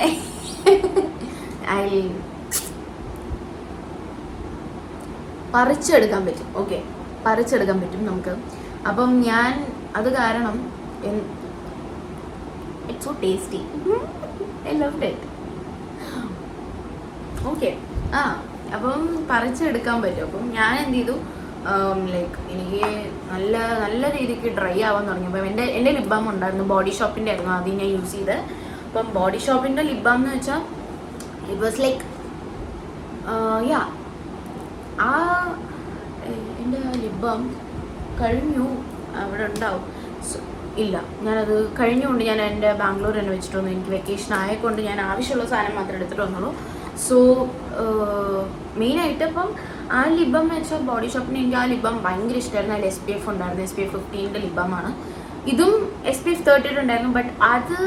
A: പറിച്ചെടുക്കാൻ പറ്റും. ഓക്കെ, പറിച്ചെടുക്കാൻ പറ്റും നമുക്ക്. അപ്പം ഞാൻ അത് കാരണം it's so tasty. I love it. Okay, ആ അപ്പം പറിച്ചെടുക്കാൻ പറ്റും. അപ്പം ഞാൻ എന്ത് ചെയ്തു, ലൈക്ക് എനിക്ക് നല്ല നല്ല രീതിക്ക് ഡ്രൈ ആവാൻ തുടങ്ങിയപ്പോൾ എൻ്റെ ലിപ് ബാം ഉണ്ടായിരുന്നു, ബോഡി ഷോപ്പിൻ്റെ ആയിരുന്നു ആദ്യം ഞാൻ യൂസ് ചെയ്തത്. അപ്പം ബോഡി ഷോപ്പിൻ്റെ ലിപ് ബാം എന്ന് വെച്ചാൽ ഇറ്റ് വാസ് ലൈക്ക് യാ ആ എൻ്റെ ലിപ് ബാം കഴിഞ്ഞു, അവിടെ ഉണ്ടാവും. ഇല്ല, ഞാനത് കഴിഞ്ഞുകൊണ്ട് ഞാൻ എൻ്റെ ബാംഗ്ലൂർ തന്നെ വെച്ചിട്ട് വന്നു. എനിക്ക് വെക്കേഷൻ ആയതുകൊണ്ട് ഞാൻ ആവശ്യമുള്ള സാധനം മാത്രമേ എടുത്തിട്ട് വന്നുള്ളൂ. സോ മെയിനായിട്ട് ഇപ്പം ആ ലിപ് ബാം എന്ന് വെച്ചാൽ ബോഡി ഷോപ്പിന് എനിക്ക് ആ ലിപ് ബാം ഭയങ്കര ഇഷ്ടമായിരുന്നു. അതിൽ SPF ഉണ്ടായിരുന്നു, SPF 15 ലിപ് ബാമാണ്. ഇതും SPF 30 ഉണ്ടായിരുന്നു, ബട്ട് അത്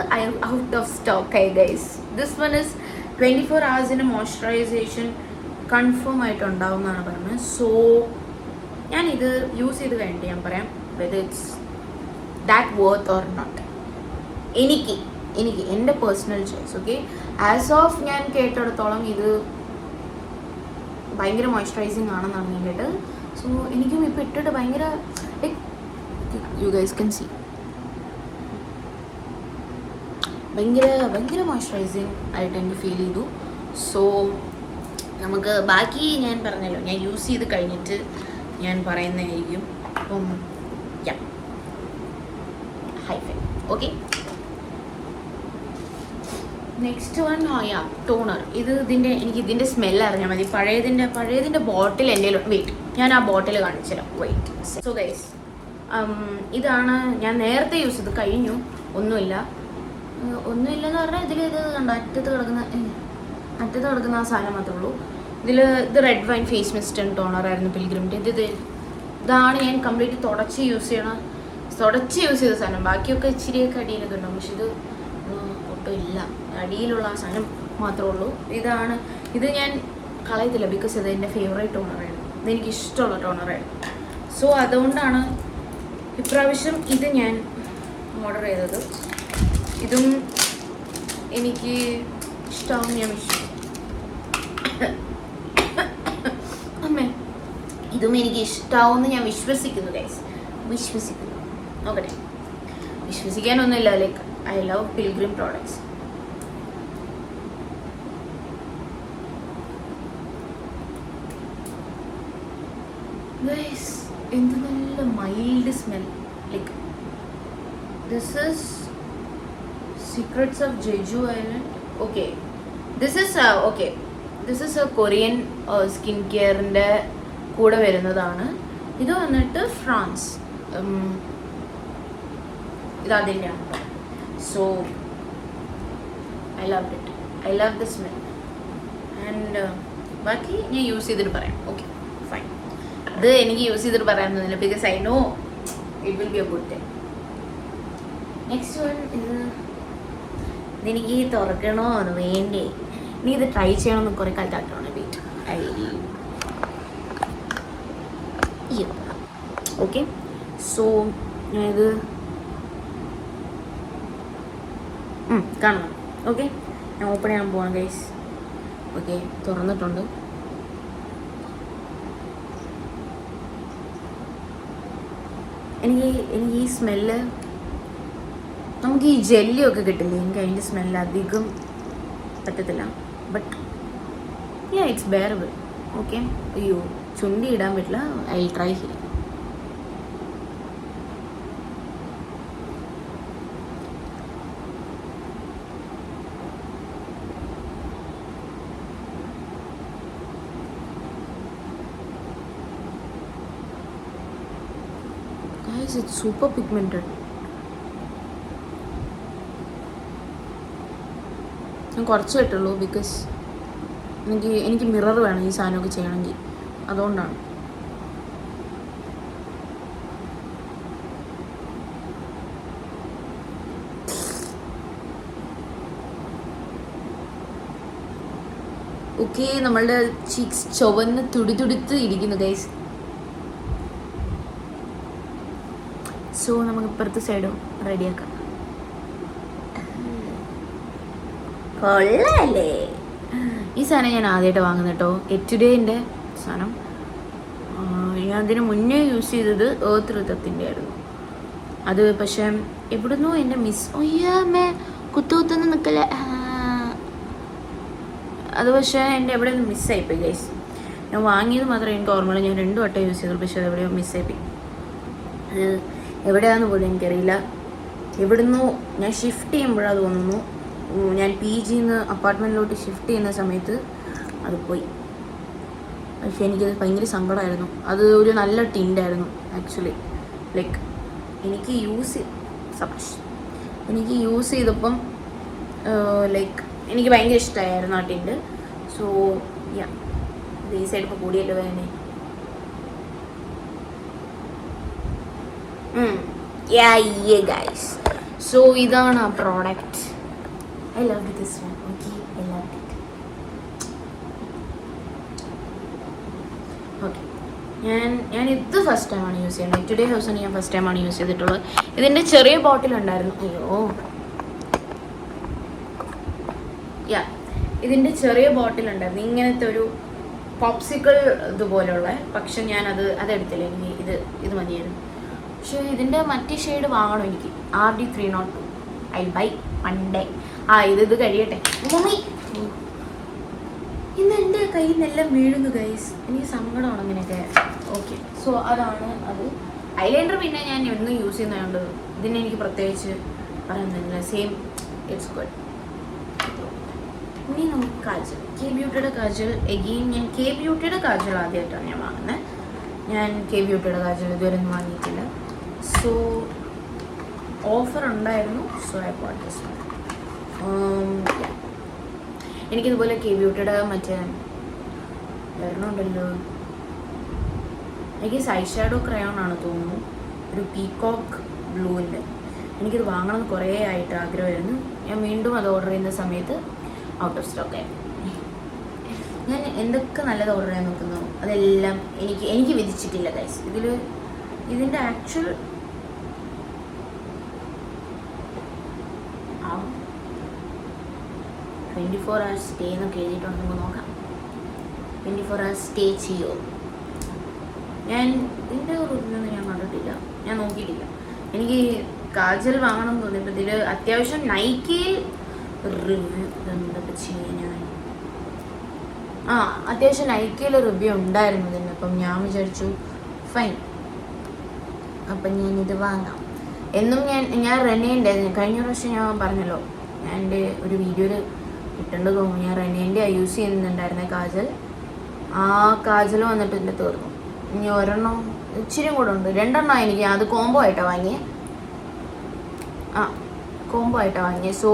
A: ഔട്ട് ഓഫ് സ്റ്റോക്ക് ആയി guys. This one is 24 hours moisturisation confirm ആയിട്ടുണ്ടാവും എന്നാണ് പറയുന്നത്. സോ ഞാനിത് യൂസ് ചെയ്ത് കഴിഞ്ഞിട്ട് ഞാൻ പറയാം whether it's that worth or not. എനിക്ക് എൻ്റെ personal choice. Okay, as of ഞാൻ കേട്ടിടത്തോളം ഇത് ഭയങ്കര മോയ്സ്ചറൈസിങ് ആണെന്നാണ് ഞാൻ കേട്ടത്. സോ എനിക്കും ഇപ്പോൾ ഇട്ടിട്ട് ഭയങ്കര like you guys can see ഭയങ്കര മോയ്സ്ചറൈസിങ് ആയിട്ട് എനിക്ക് ഫീൽ ചെയ്തു. സോ നമുക്ക് ബാക്കി ഞാൻ പറഞ്ഞല്ലോ, ഞാൻ യൂസ് ചെയ്ത് കഴിഞ്ഞിട്ട് ഞാൻ പറയുന്നതായിരിക്കും. അപ്പം ഹൈഫൈ. Okay, next one toner. എനിക്ക് ഇതിൻ്റെ സ്മെല്ല് അറിഞ്ഞാൽ മതി. പഴയതിൻ്റെ ബോട്ടിൽ എൻ്റെ വെയിറ്റ്, ഞാൻ ആ ബോട്ടിൽ കാണിച്ചുതരാം. വെയിറ്റ്. സോ ഗൈസ്, ഇതാണ് ഞാൻ നേരത്തെ യൂസ് ചെയ്ത് കഴിഞ്ഞു. ഒന്നുമില്ലെന്ന് പറഞ്ഞാൽ ഇത് കണ്ട അറ്റത്ത് കിടക്കുന്ന ആ സാധനം മാത്രമേ ഉള്ളൂ. ഇത് red wine face mist and toner ആയിരുന്നു പിൽഗ്രിമിൻ്റെ. ഇതാണ് ഞാൻ കംപ്ലീറ്റ് തുടച്ച് യൂസ് ചെയ്ത സാധനം. ബാക്കിയൊക്കെ ഇച്ചിരിയൊക്കെ അടിയിലൊക്കെ ഉണ്ടാവും, പക്ഷെ ഇത് ഒട്ടും ഇല്ല. അടിയിലുള്ള ആ സാധനം മാത്രമേ ഉള്ളൂ. ഇത് ഞാൻ കളയത്തില്ല, ബിക്കോസ് ഇത് എൻ്റെ ഫേവറേറ്റ് ടോണറായിരുന്നു, ഇതെനിക്ക് ഇഷ്ടമുള്ള ടോണറായിരുന്നു. സോ അതുകൊണ്ടാണ് ഇപ്രാവശ്യം ഇത് ഞാൻ ഓർഡർ ചെയ്തത്. ഇതും എനിക്ക് ഇഷ്ടമാവും ഞാൻ ഇതും എനിക്ക് ഇഷ്ടമാവുമെന്ന് ഞാൻ വിശ്വസിക്കുന്നു ഗൈസ്. നോക്കട്ടെ, വിശ്വസിക്കാനൊന്നുമില്ല. Like I love pilgrim products. Guys, എന്ത് നല്ല mild smell. Like this is secrets of Jeju island. Okay, this is a Korean skin കെയറിൻ്റെ കൂടെ വരുന്നതാണ്. ഇത് വന്നിട്ട് ഫ്രാൻസ്, ഇത് അതിൻ്റെയാണ്. So I love the smell. And ബാക്കി ഞാൻ യൂസ് ചെയ്തിട്ട് പറയാം. Okay fine. ഇത് എനിക്ക് യൂസ് ചെയ്തിട്ട് പറയാമെന്നില്ല, because I know it will be a good day. Next one, ഇതെനിക്ക് തുറക്കണോ എന്ന് വേണ്ടേ, ഇനി ഇത് ട്രൈ ചെയ്യണമെന്ന് കുറേ കാലത്തായിട്ടാണ്. Wait, okay. സോ ഞാനിത് കാണണം. ഓക്കെ, ഞാൻ ഓപ്പൺ ചെയ്യാൻ പോവാണ് ഗൈസ്. ഓക്കെ, തുറന്നിട്ടുണ്ട്. എനിക്ക് ഈ സ്മെല്ല്, നമുക്ക് ഈ ജെല്ലിയൊക്കെ കിട്ടില്ലേ, എനിക്ക് അതിൻ്റെ സ്മെല്ല് അധികം പറ്റത്തില്ല. But it's bearable. ഓക്കെ, അയ്യോ ചുണ്ടി ഇടാൻ പറ്റില്ല. I try here. Guys, it's super pigmented. ഞാൻ കുറച്ച് കിട്ടുള്ളൂ, ബിക്കോസ് എനിക്ക് മിറർ വേണം ഈ സാധനമൊക്കെ ചെയ്യണമെങ്കിൽ, അതുകൊണ്ടാണ്. ഓക്കെ, നമ്മളുടെ ചീക്സ് ചുവന്ന് തുടിതുടുത്ത് ഇരിക്കുന്നു ഗൈസ്. സോ നമുക്ക് ഇപ്പുറത്തെ സൈഡും റെഡിയാക്കാം. കൊള്ളാല്ലേ ഈ സാധനം? ഞാൻ ആദ്യമായിട്ട് വാങ്ങുന്നത് കേട്ടോ, എറ്റുഡേൻ്റെ സാധനം. ഞാൻ അതിന് മുന്നേ യൂസ് ചെയ്തത് ഏർത്ത് ഋതത്തിൻ്റെ ആയിരുന്നു. അത് പക്ഷേ എവിടുന്നോ എൻ്റെ മിസ്, ഒയ്യാമ്മേ കുത്തുകുത്തുന്ന് നിൽക്കല്ലേ. അത് പക്ഷേ എൻ്റെ എവിടെ നിന്ന് മിസ്സായിപ്പോയി ഗൈസ്. ഞാൻ വാങ്ങിയത് മാത്രമേ എനിക്ക് ഓർമ്മയുള്ളൂ. ഞാൻ 2 വട്ടം യൂസ് ചെയ്തു, പക്ഷേ അത് എവിടെയോ മിസ്സായിപ്പോയി. അത് എവിടെയാണെന്ന് പോലും എനിക്കറിയില്ല. എവിടുന്നോ ഞാൻ ഷിഫ്റ്റ് ചെയ്യുമ്പോഴാണ് തോന്നുന്നു, ഞാൻ PGന്ന് അപ്പാർട്ട്മെൻറ്റിലോട്ട് ഷിഫ്റ്റ് ചെയ്യുന്ന സമയത്ത് അത് പോയി. പക്ഷെ എനിക്കത് ഭയങ്കര സങ്കടമായിരുന്നു. അത് ഒരു നല്ല ടിൻ്റായിരുന്നു ആക്ച്വലി. ലൈക്ക് എനിക്ക് യൂസ് ചെയ്തപ്പം ലൈക്ക് എനിക്ക് ഭയങ്കര ഇഷ്ടമായിരുന്നു ആ ടിൻ്റ്. സോ ഈ സൈഡ് ഇപ്പോൾ കൂടിയല്ലോ വേണേ. ഗൈസ്, സോ ഇതാണ് ആ product. I love this one. Okay, I love it. Okay, ഞാൻ ഇത് ഫസ്റ്റ് ടൈമാണ് യൂസ് ചെയ്യുന്നത്. ടുഡേ ഹൗസിന് ഞാൻ ഫസ്റ്റ് ടൈമാണ് യൂസ് ചെയ്തിട്ടുള്ളത്. ഇതിൻ്റെ ചെറിയ ബോട്ടിലുണ്ടായിരുന്നു. ഇതിൻ്റെ ചെറിയ ബോട്ടിലുണ്ടായിരുന്നു, ഇങ്ങനത്തെ ഒരു പോപ്സിക്കിൾ ഇതുപോലെയുള്ള. പക്ഷെ ഞാനത് അതെടുത്തില്ല, എനിക്ക് ഇത് മതിയായിരുന്നു. പക്ഷേ ഇതിൻ്റെ മറ്റേ ഷെയ്ഡ് വാങ്ങണം എനിക്ക്, RD302. I buy Monday. ഇത് കഴിയട്ടെ. ഇന്ന് എൻ്റെ കയ്യിൽ നിന്നെല്ലാം വീഴുന്നു ഗൈസ്, എനിക്ക് സങ്കടമാണ് അങ്ങനെയൊക്കെ. ഓക്കെ, സോ അതാണ് അത്. ഐലൈനർ പിന്നെ ഞാൻ എന്നും യൂസ് ചെയ്യുന്നതുകൊണ്ട് ഇതിനെ എനിക്ക് പ്രത്യേകിച്ച് പറയുന്നില്ല. Same, it's good. ഇനി നമുക്ക് കാജൽ, കെ ബ്യൂട്ടിയുടെ കാജൽ. എഗെയിൻ ഞാൻ കെ ബ്യൂട്ടിയുടെ കാജൽ ആദ്യമായിട്ടാണ് ഞാൻ വാങ്ങുന്നത്. ഞാൻ കെ ബ്യൂട്ടിയുടെ കാജൽ ഇതുവരെ ഒന്നും വാങ്ങിയിട്ടില്ല. സോ ഓഫർ ഉണ്ടായിരുന്നു, so I bought this one. എനിക്കിതുപോലെ കെ ബ്യൂട്ടിയുടെ മറ്റേ വരണമുണ്ടല്ലോ, എനിക്ക് ഐ ഷാഡോ ക്രയോൺ ആണ് തോന്നുന്നു, ഒരു പീകോക്ക് ബ്ലൂവിൻ്റെ. എനിക്കിത് വാങ്ങണമെന്ന് കുറേ ആയിട്ട് ആഗ്രഹമായിരുന്നു. ഞാൻ വീണ്ടും അത് ഓർഡർ ചെയ്യുന്ന സമയത്ത് ഔട്ട് ഓഫ് സ്റ്റോക്ക് ആയിരുന്നു. ഞാൻ എന്തൊക്കെ നല്ലത് ഓർഡർ ചെയ്യാൻ നോക്കുന്നു അതെല്ലാം എനിക്ക് വിധിച്ചിട്ടില്ല ഗൈസ്. ഇതിൻ്റെ ആക്ച്വൽ 24 hours സ്റ്റേ എന്നൊക്കെ എഴുതിയിട്ടുണ്ട്. നമുക്ക് നോക്കാം. 24 hours സ്റ്റേ ചെയ്യോ? ഞാൻ ഇതിൻ്റെ റിവ്യൂ ഞാൻ കണ്ടിട്ടില്ല, ഞാൻ നോക്കിയിട്ടില്ല. എനിക്ക് കാജൽ വാങ്ങണം എന്ന് തോന്നിയപ്പോൾ ഇതിൽ അത്യാവശ്യം നൈക്കിയിൽ റിവ്യൂ എന്തൊക്കെ ചെയ്യാൻ അത്യാവശ്യം നൈക്കിയിൽ റിവ്യൂ ഉണ്ടായിരുന്നു ഇതിന്. അപ്പം ഞാൻ വിചാരിച്ചു ഫൈൻ, അപ്പം ഞാനിത് വാങ്ങാം. എന്നും ഞാൻ റെനേൻ്റെ കഴിഞ്ഞ പ്രാവശ്യം ഞാൻ പറഞ്ഞല്ലോ, ഞാൻ എൻ്റെ ഒരു വീഡിയോയിൽ ഇട്ടുണ്ട് തോന്നുന്നു, ഞാൻ റെനേൻ്റെ യൂസ് ചെയ്യുന്നുണ്ടായിരുന്ന കാജൽ. ആ കാജൽ വന്നിട്ട് ഇതിൻ്റെ തീർന്നു. ഇനി ഒരെണ്ണം ഇച്ചിരി കൂടെ ഉണ്ട്, 2 എണ്ണം എനിക്ക്. അത് കോംബോ ആയിട്ടാണ് വാങ്ങിയത്. സോ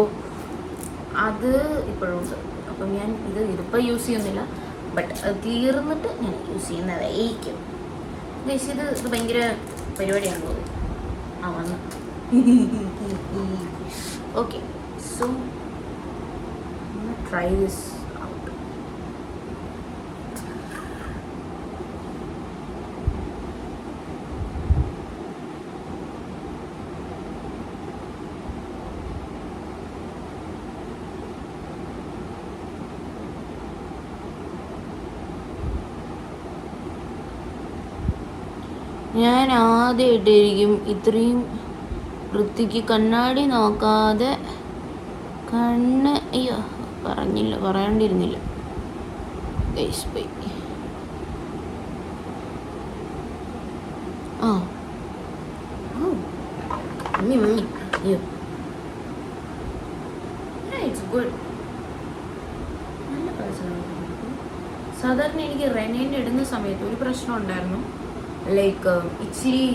A: അത് ഇപ്പോഴും ഉണ്ട്. അപ്പം ഞാൻ ഇതിപ്പോൾ യൂസ് ചെയ്യുന്നില്ല, ബട്ട് അത് തീർന്നിട്ട് ഞാൻ യൂസ് ചെയ്യുന്നതായിരിക്കും. ഇത് ഭയങ്കര പരിപാടിയാണല്ലോ. വന്നു. Okay, so try this out. ഞാൻ ആദ്യമായിട്ടായിരിക്കും ഇത്രയും വൃത്തിക്ക് കണ്ണാടി നോക്കാതെ പറയാണ്ടിരുന്നില്ല. സാധാരണ എനിക്ക് റെനേൻ്റെ ഇടുന്ന സമയത്ത് ഒരു പ്രശ്നം ഉണ്ടായിരുന്നു. ലൈക്ക് ഇച്ചിരി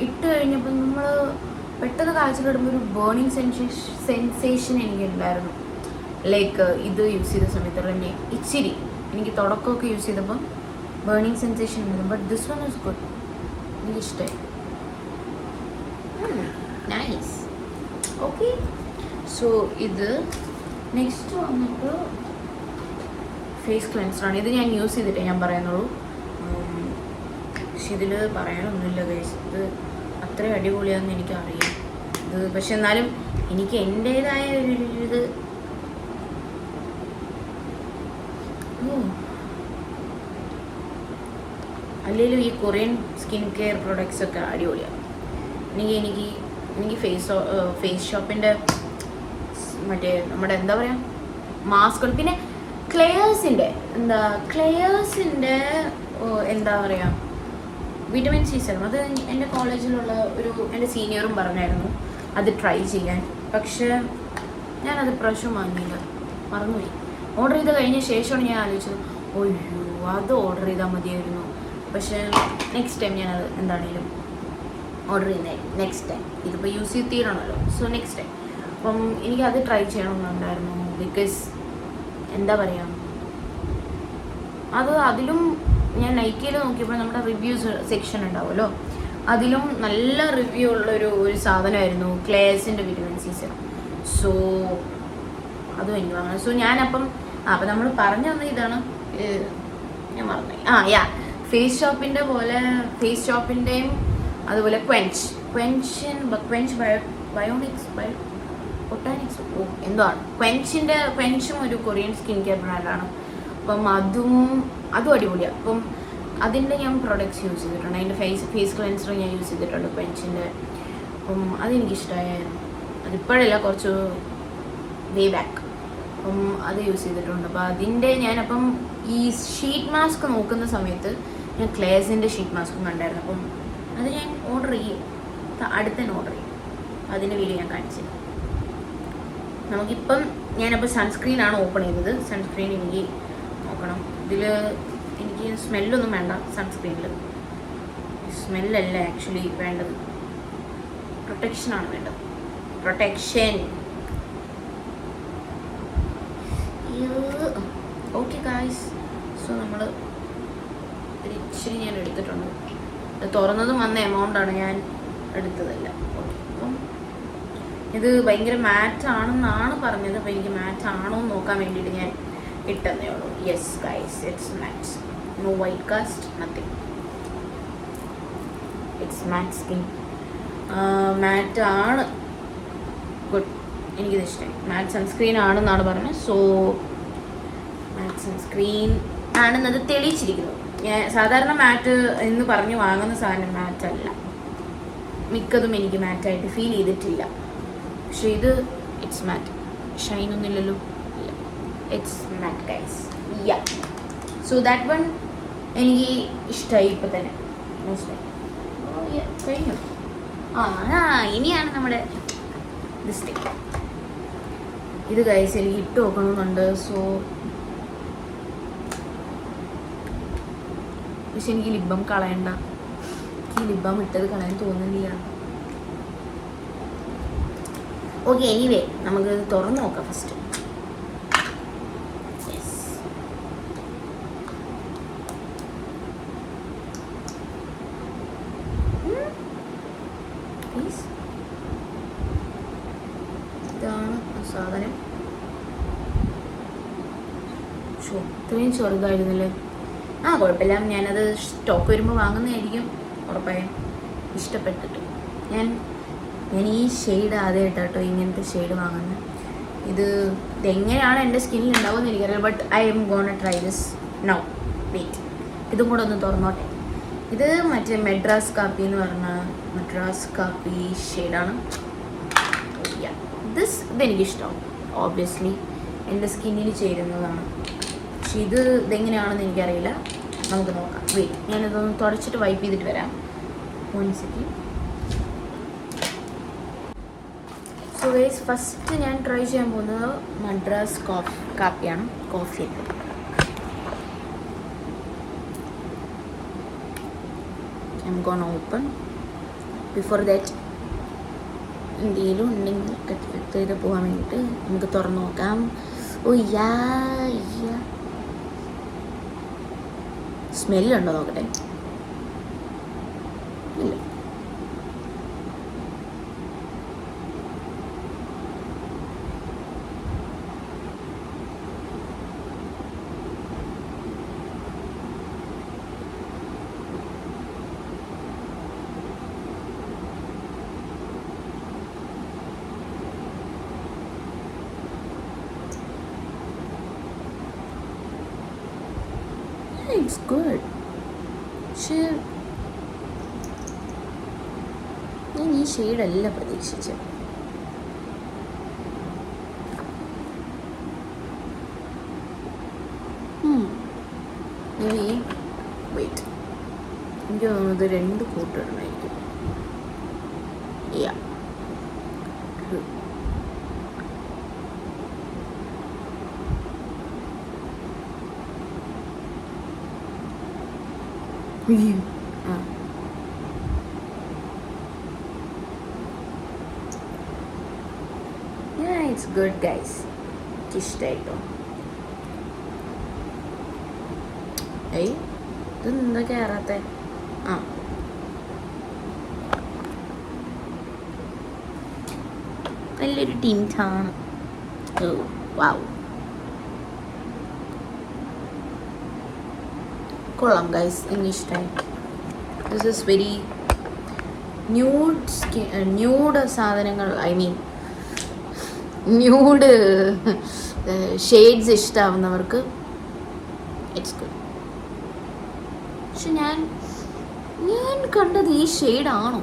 A: ഇട്ട് കഴിഞ്ഞപ്പോൾ നമ്മൾ പെട്ടെന്ന് കാഴ്ചയിലിടുമ്പോൾ ഒരു ബേണിങ് സെൻസേഷൻ എനിക്കുണ്ടായിരുന്നു. ലൈക്ക് ഇത് യൂസ് ചെയ്ത സമയത്ത് റെനെ ഇച്ചിരി എനിക്ക് തുടക്കമൊക്കെ യൂസ് ചെയ്തപ്പം ബേണിങ് സെൻസേഷൻ ഉണ്ടായിരുന്നു. But this one is good, എനിക്കിഷ്ടമായി. നൈസ്. ഓക്കെ, സോ ഇത് നെക്സ്റ്റ് വന്നിട്ട് ഫേസ് ക്ലെൻസറാണ്. ഇത് ഞാൻ യൂസ് ചെയ്തിട്ടേ ഞാൻ പറയുന്നുള്ളൂ. പക്ഷെ ഇതിൽ പറയാനൊന്നുമില്ല ഗൈസ്, ഇത് അത്രയും അടിപൊളിയാണെന്ന് എനിക്കറിയാം. ഇത് പക്ഷെ എന്നാലും എനിക്ക് എൻ്റേതായ ഒരു ഇത് അല്ലെങ്കിലും ഈ കൊറിയൻ സ്കിൻ കെയർ പ്രൊഡക്ട്സ് ഒക്കെ അടിപൊളിയാണ്. എനിക്ക് ഫേസ് ഷോപ്പിൻ്റെ മറ്റേ നമ്മുടെ എന്താ പറയുക മാസ്കുകൾ, പിന്നെ ക്ലെയേഴ്സിൻ്റെ എന്താ പറയുക വിറ്റമിൻ സി സെറം. അത് എൻ്റെ കോളേജിലുള്ള എൻ്റെ സീനിയറും പറഞ്ഞായിരുന്നു അത് ട്രൈ ചെയ്യാൻ. പക്ഷേ ഞാനത് പ്രാവശ്യം വാങ്ങിയില്ല, മറന്നുപോയി. ഓർഡർ ചെയ്ത് കഴിഞ്ഞ ശേഷമാണ് ഞാൻ ആലോചിച്ചത്, ഒയ്യോ അത് ഓർഡർ ചെയ്താൽ മതിയായിരുന്നു. പക്ഷേ നെക്സ്റ്റ് ടൈം ഞാനത് എന്താണെങ്കിലും ഓർഡർ ചെയ്യുന്നതായിരിക്കും. നെക്സ്റ്റ് ടൈം ഇതിപ്പോൾ യൂസ് ചെയ്ത് തീരണമല്ലോ, സോ നെക്സ്റ്റ് ടൈം. അപ്പം എനിക്കത് ട്രൈ ചെയ്യണമെന്നുണ്ടായിരുന്നു. ബിക്കോസ് എന്താ പറയുക, അതിലും ഞാൻ നൈറ്റിയിൽ നോക്കിയപ്പോൾ നമ്മുടെ റിവ്യൂസ് സെക്ഷൻ ഉണ്ടാവുമല്ലോ, അതിലും നല്ല റിവ്യൂ ഉള്ളൊരു സാധനമായിരുന്നു ക്ലേസിൻ്റെ വിറ്റമിൻ സി സെറം. സോ അതും എനിക്ക് വാങ്ങണം. സോ ഞാനപ്പം അപ്പം നമ്മൾ പറഞ്ഞു തന്ന ഇതാണ്, ഞാൻ മറന്നു. ഫേസ് ഷോപ്പിൻ്റെയും അതുപോലെ ക്വെഞ്ച് ബൊട്ടാനിക്സ് എന്തോ ആണ്. ക്വെഞ്ചും ഒരു കൊറിയൻ സ്കിൻ കെയർ ബ്രാൻഡാണ്. അപ്പം അതും അടിപൊളിയാണ്. അപ്പം അതിൻ്റെ ഞാൻ പ്രൊഡക്ട്സ് യൂസ് ചെയ്തിട്ടുണ്ട്. അതിൻ്റെ ഫേസ് ക്ലെൻസർ ഞാൻ യൂസ് ചെയ്തിട്ടുണ്ട് ക്വെഞ്ചിൻ്റെ. അപ്പം അതെനിക്കിഷ്ടമായിരുന്നു. അതിപ്പോഴല്ല, കുറച്ച് വേ ബാക്ക്. അപ്പം അത് യൂസ് ചെയ്തിട്ടുണ്ട്. അപ്പോൾ അതിൻ്റെ ഞാനപ്പം ഈ ഷീറ്റ് മാസ്ക് നോക്കുന്ന സമയത്ത് ഞാൻ ക്ലേസിൻ്റെ ഷീറ്റ് മാസ്കും കണ്ടായിരുന്നു. അപ്പം അത് ഞാൻ ഓർഡർ ചെയ്യും, അടുത്തന്നെ ഓർഡർ ചെയ്യും. അതിൻ്റെ വീഡിയോ ഞാൻ കാണിച്ചു. നമുക്കിപ്പം ഞാനപ്പോൾ സൺസ്ക്രീനാണ് ഓപ്പൺ ചെയ്തത്. സൺസ്ക്രീൻ എനിക്ക് നോക്കണം. ഇതിൽ എനിക്ക് സ്മെല്ലൊന്നും വേണ്ട. സൺസ്ക്രീനിൽ സ്മെല്ലല്ല ആക്ച്വലി വേണ്ടത്, പ്രൊട്ടക്ഷനാണ് വേണ്ടത്. പ്രൊട്ടക്ഷൻ. ഓക്കെ ഗായ്സ്, സോ നമ്മൾ ഇച്ചിരി ഞാൻ എടുത്തിട്ടുണ്ട്. തുറന്നതും വന്ന എമൗണ്ടാണ്, ഞാൻ എടുത്തതല്ല. ഓക്കെ, അപ്പം ഇത് ഭയങ്കര മാറ്റ് ആണെന്നാണ് പറഞ്ഞത്. അപ്പോൾ എനിക്ക് മാറ്റ് ആണോ എന്ന് നോക്കാൻ വേണ്ടിയിട്ട് ഞാൻ ഇട്ടെന്നേ ഉള്ളൂ. Yes guys, it's matte. No white cast, nothing. It's matte skin. Matte ആണ്, ഗുഡ്. എനിക്കിത് ഇഷ്ടമായി. മാറ്റ് സൺസ്ക്രീൻ ആണെന്നാണ് പറഞ്ഞത്. സോ മാറ്റ് സൺസ്ക്രീൻ ആണെന്നത് തെളിയിച്ചിരിക്കുന്നു. ഞാൻ സാധാരണ മാറ്റ് എന്ന് പറഞ്ഞ് വാങ്ങുന്ന സാധനം മാറ്റല്ല. മിക്കതും എനിക്ക് മാറ്റായിട്ട് ഫീൽ ചെയ്തിട്ടില്ല. പക്ഷേ ഇത് ഇറ്റ്സ് മാറ്റ്. ഷൈനൊന്നുമില്ലല്ലോ, ഇല്ല. It's matte guys. Yeah, so that one എനിക്ക് ഇഷ്ടമായി ഇപ്പം തന്നെ. കഴിഞ്ഞു. ഇനിയാണ് നമ്മുടെ ലിസ്റ്റിക്. ഇത് ഗൈസ് എനിക്ക് ഇട്ട് നോക്കണമെന്നുണ്ട്. സോ പക്ഷെ എനിക്ക് ലിബം കളയണ്ട. എനിക്ക് ലിബം ഇട്ടത് കളയാൻ തോന്നുന്നില്ല. ഓക്കെ, എനിവേ നമുക്ക് തുറന്നു നോക്കാം ഫസ്റ്റ്. ഇതാണ് സാധനം. ഇത്രയും ചെറുതായിരുന്നല്ലേ. കുഴപ്പമില്ല, ഞാനത് സ്റ്റോക്ക് വരുമ്പോൾ വാങ്ങുന്നതായിരിക്കും ഉറപ്പായും. ഇഷ്ടപ്പെട്ടിട്ട് ഞാൻ ഈ ഷെയ്ഡ് ആദ്യമായിട്ടോ ഇങ്ങനത്തെ ഷെയ്ഡ് വാങ്ങുന്നത്. ഇതെങ്ങനെയാണ് എൻ്റെ സ്കിന്നിൽ ഉണ്ടാവുമെന്ന് എനിക്കറിയാം. But I am gonna try this now. Wait, ഇതും കൂടെ ഒന്ന് തുറന്നോട്ടെ. ഇത് മറ്റേ മെഡ്രാസ് കാപ്പി എന്ന് പറഞ്ഞ മെഡ്രാസ് കാപ്പി ഷെയ്ഡാണ്. ഇതെനിക്കിഷ്ടമാണ്. ഓബ്വിയസ്ലി എൻ്റെ സ്കിന്നിൽ ചേരുന്നതാണ്. പക്ഷെ ഇതെങ്ങനെയാണെന്ന് എനിക്കറിയില്ല. നമുക്ക് നോക്കാം. വെയിറ്റ്, ഞാനിതൊന്ന് തുടച്ചിട്ട് വൈപ്പ് ചെയ്തിട്ട് വരാം. 1 സെക്കൻഡ്. സോ ഗൈസ്, ഫസ്റ്റ് ഞാൻ ട്രൈ ചെയ്യാൻ പോകുന്നത് മദ്രാസ് കാപ്പിയാണ്. Coffee. I am gonna open. Before that എന്തെങ്കിലും ഉണ്ടെങ്കിൽ കട്ട് ചെയ്ത് പോകാൻ വേണ്ടിയിട്ട് നമുക്ക് തുറന്നു നോക്കാം. ഓ യാ, സ്മെല്ലുണ്ടോ നോക്കട്ടെ. ഇല്ല. It's good. പക്ഷേ ഞാൻ ഈ ഷെയ്ഡല്ല പ്രതീക്ഷിച്ചത്. ഇനി വെയിറ്റ്, എനിക്ക് തോന്നുന്നത് 2 കോട്ട് ഇടണമായിരിക്കും. Yeah it's good guys. ഇഷ്ടമായിട്ടോ. ഏയ് ഇതെന്താ കയറാത്ത? ആ നല്ലൊരു ടിൻറ്റാണ്. ഓ വാവ്, കൊള്ളാം ഗൈസ്, എനിക്ക് ഇഷ്ടമായി. ദിസ് ഈസ് വെരി ന്യൂഡ് സാധനങ്ങൾ, ഐ മീൻ ന്യൂഡ് ഷെയ്ഡ്സ് ഇഷ്ടമാവുന്നവർക്ക് ഇറ്റ്സ് ഗുഡ്. പക്ഷെ ഞാൻ കണ്ടത് ഈ ഷെയ്ഡാണോ?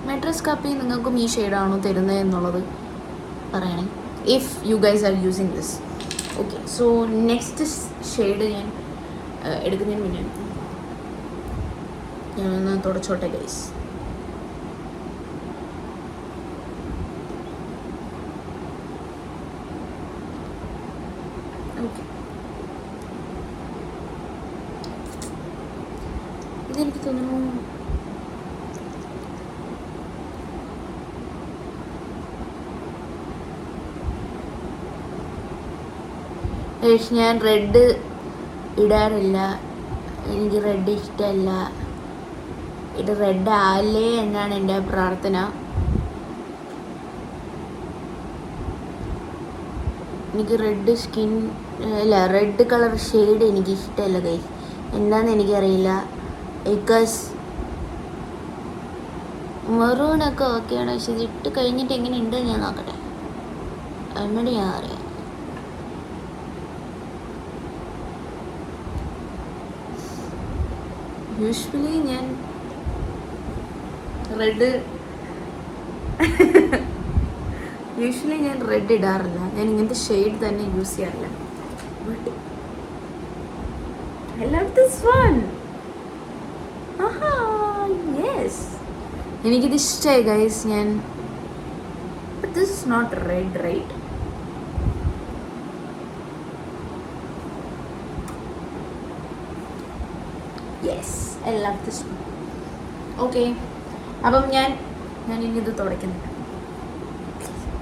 A: മെട്രസ് കാപ്പി നിങ്ങൾക്കും ഈ ഷെയ്ഡാണോ തരുന്നത് എന്നുള്ളത് പറയണേ, if you guys are using this. Okay, so next shade ഞാൻ എടുക്കുന്നതിന് മുന്നേ ഞാനൊന്ന് തുടച്ചോട്ടെ ഗൈസ്. ഓക്കെ, ഇതെനിക്ക് തോന്നുന്നു ഞാൻ റെഡ് ഇടാറില്ല, എനിക്ക് റെഡ് ഇഷ്ടമല്ല. ഇത് റെഡ് ആല്ലേ എന്നാണ് എൻ്റെ പ്രാർത്ഥന. എനിക്ക് റെഡ് സ്കിൻ അല്ല, റെഡ് കളർ ഷെയ്ഡ് എനിക്ക് ഇഷ്ടമല്ല ഗൈസ്. എന്താണെന്ന് എനിക്കറിയില്ല. ബിക്കോസ് മെറൂണൊക്കെ ഓക്കെയാണ്, പക്ഷെ ഇത് ഇട്ട് കഴിഞ്ഞിട്ട് എങ്ങനെ ഉണ്ട് ഞാൻ നോക്കട്ടെ, എന്നിട്ട് ഞാൻ അറിയാം. യൂഷ്വലി ഞാൻ റെഡ് ഇടാറില്ല, ഞാൻ ഇങ്ങനത്തെ ഷെയ്ഡ് തന്നെ യൂസ് ചെയ്യാറില്ല. But I love this one. Yes, എനിക്കിത് ഇഷ്ടമായി guys. But this is not red, right? Yes, I love this one. Okay, അപ്പം ഞാൻ ഇനി ഇത് തുടയ്ക്കുന്നുണ്ട്.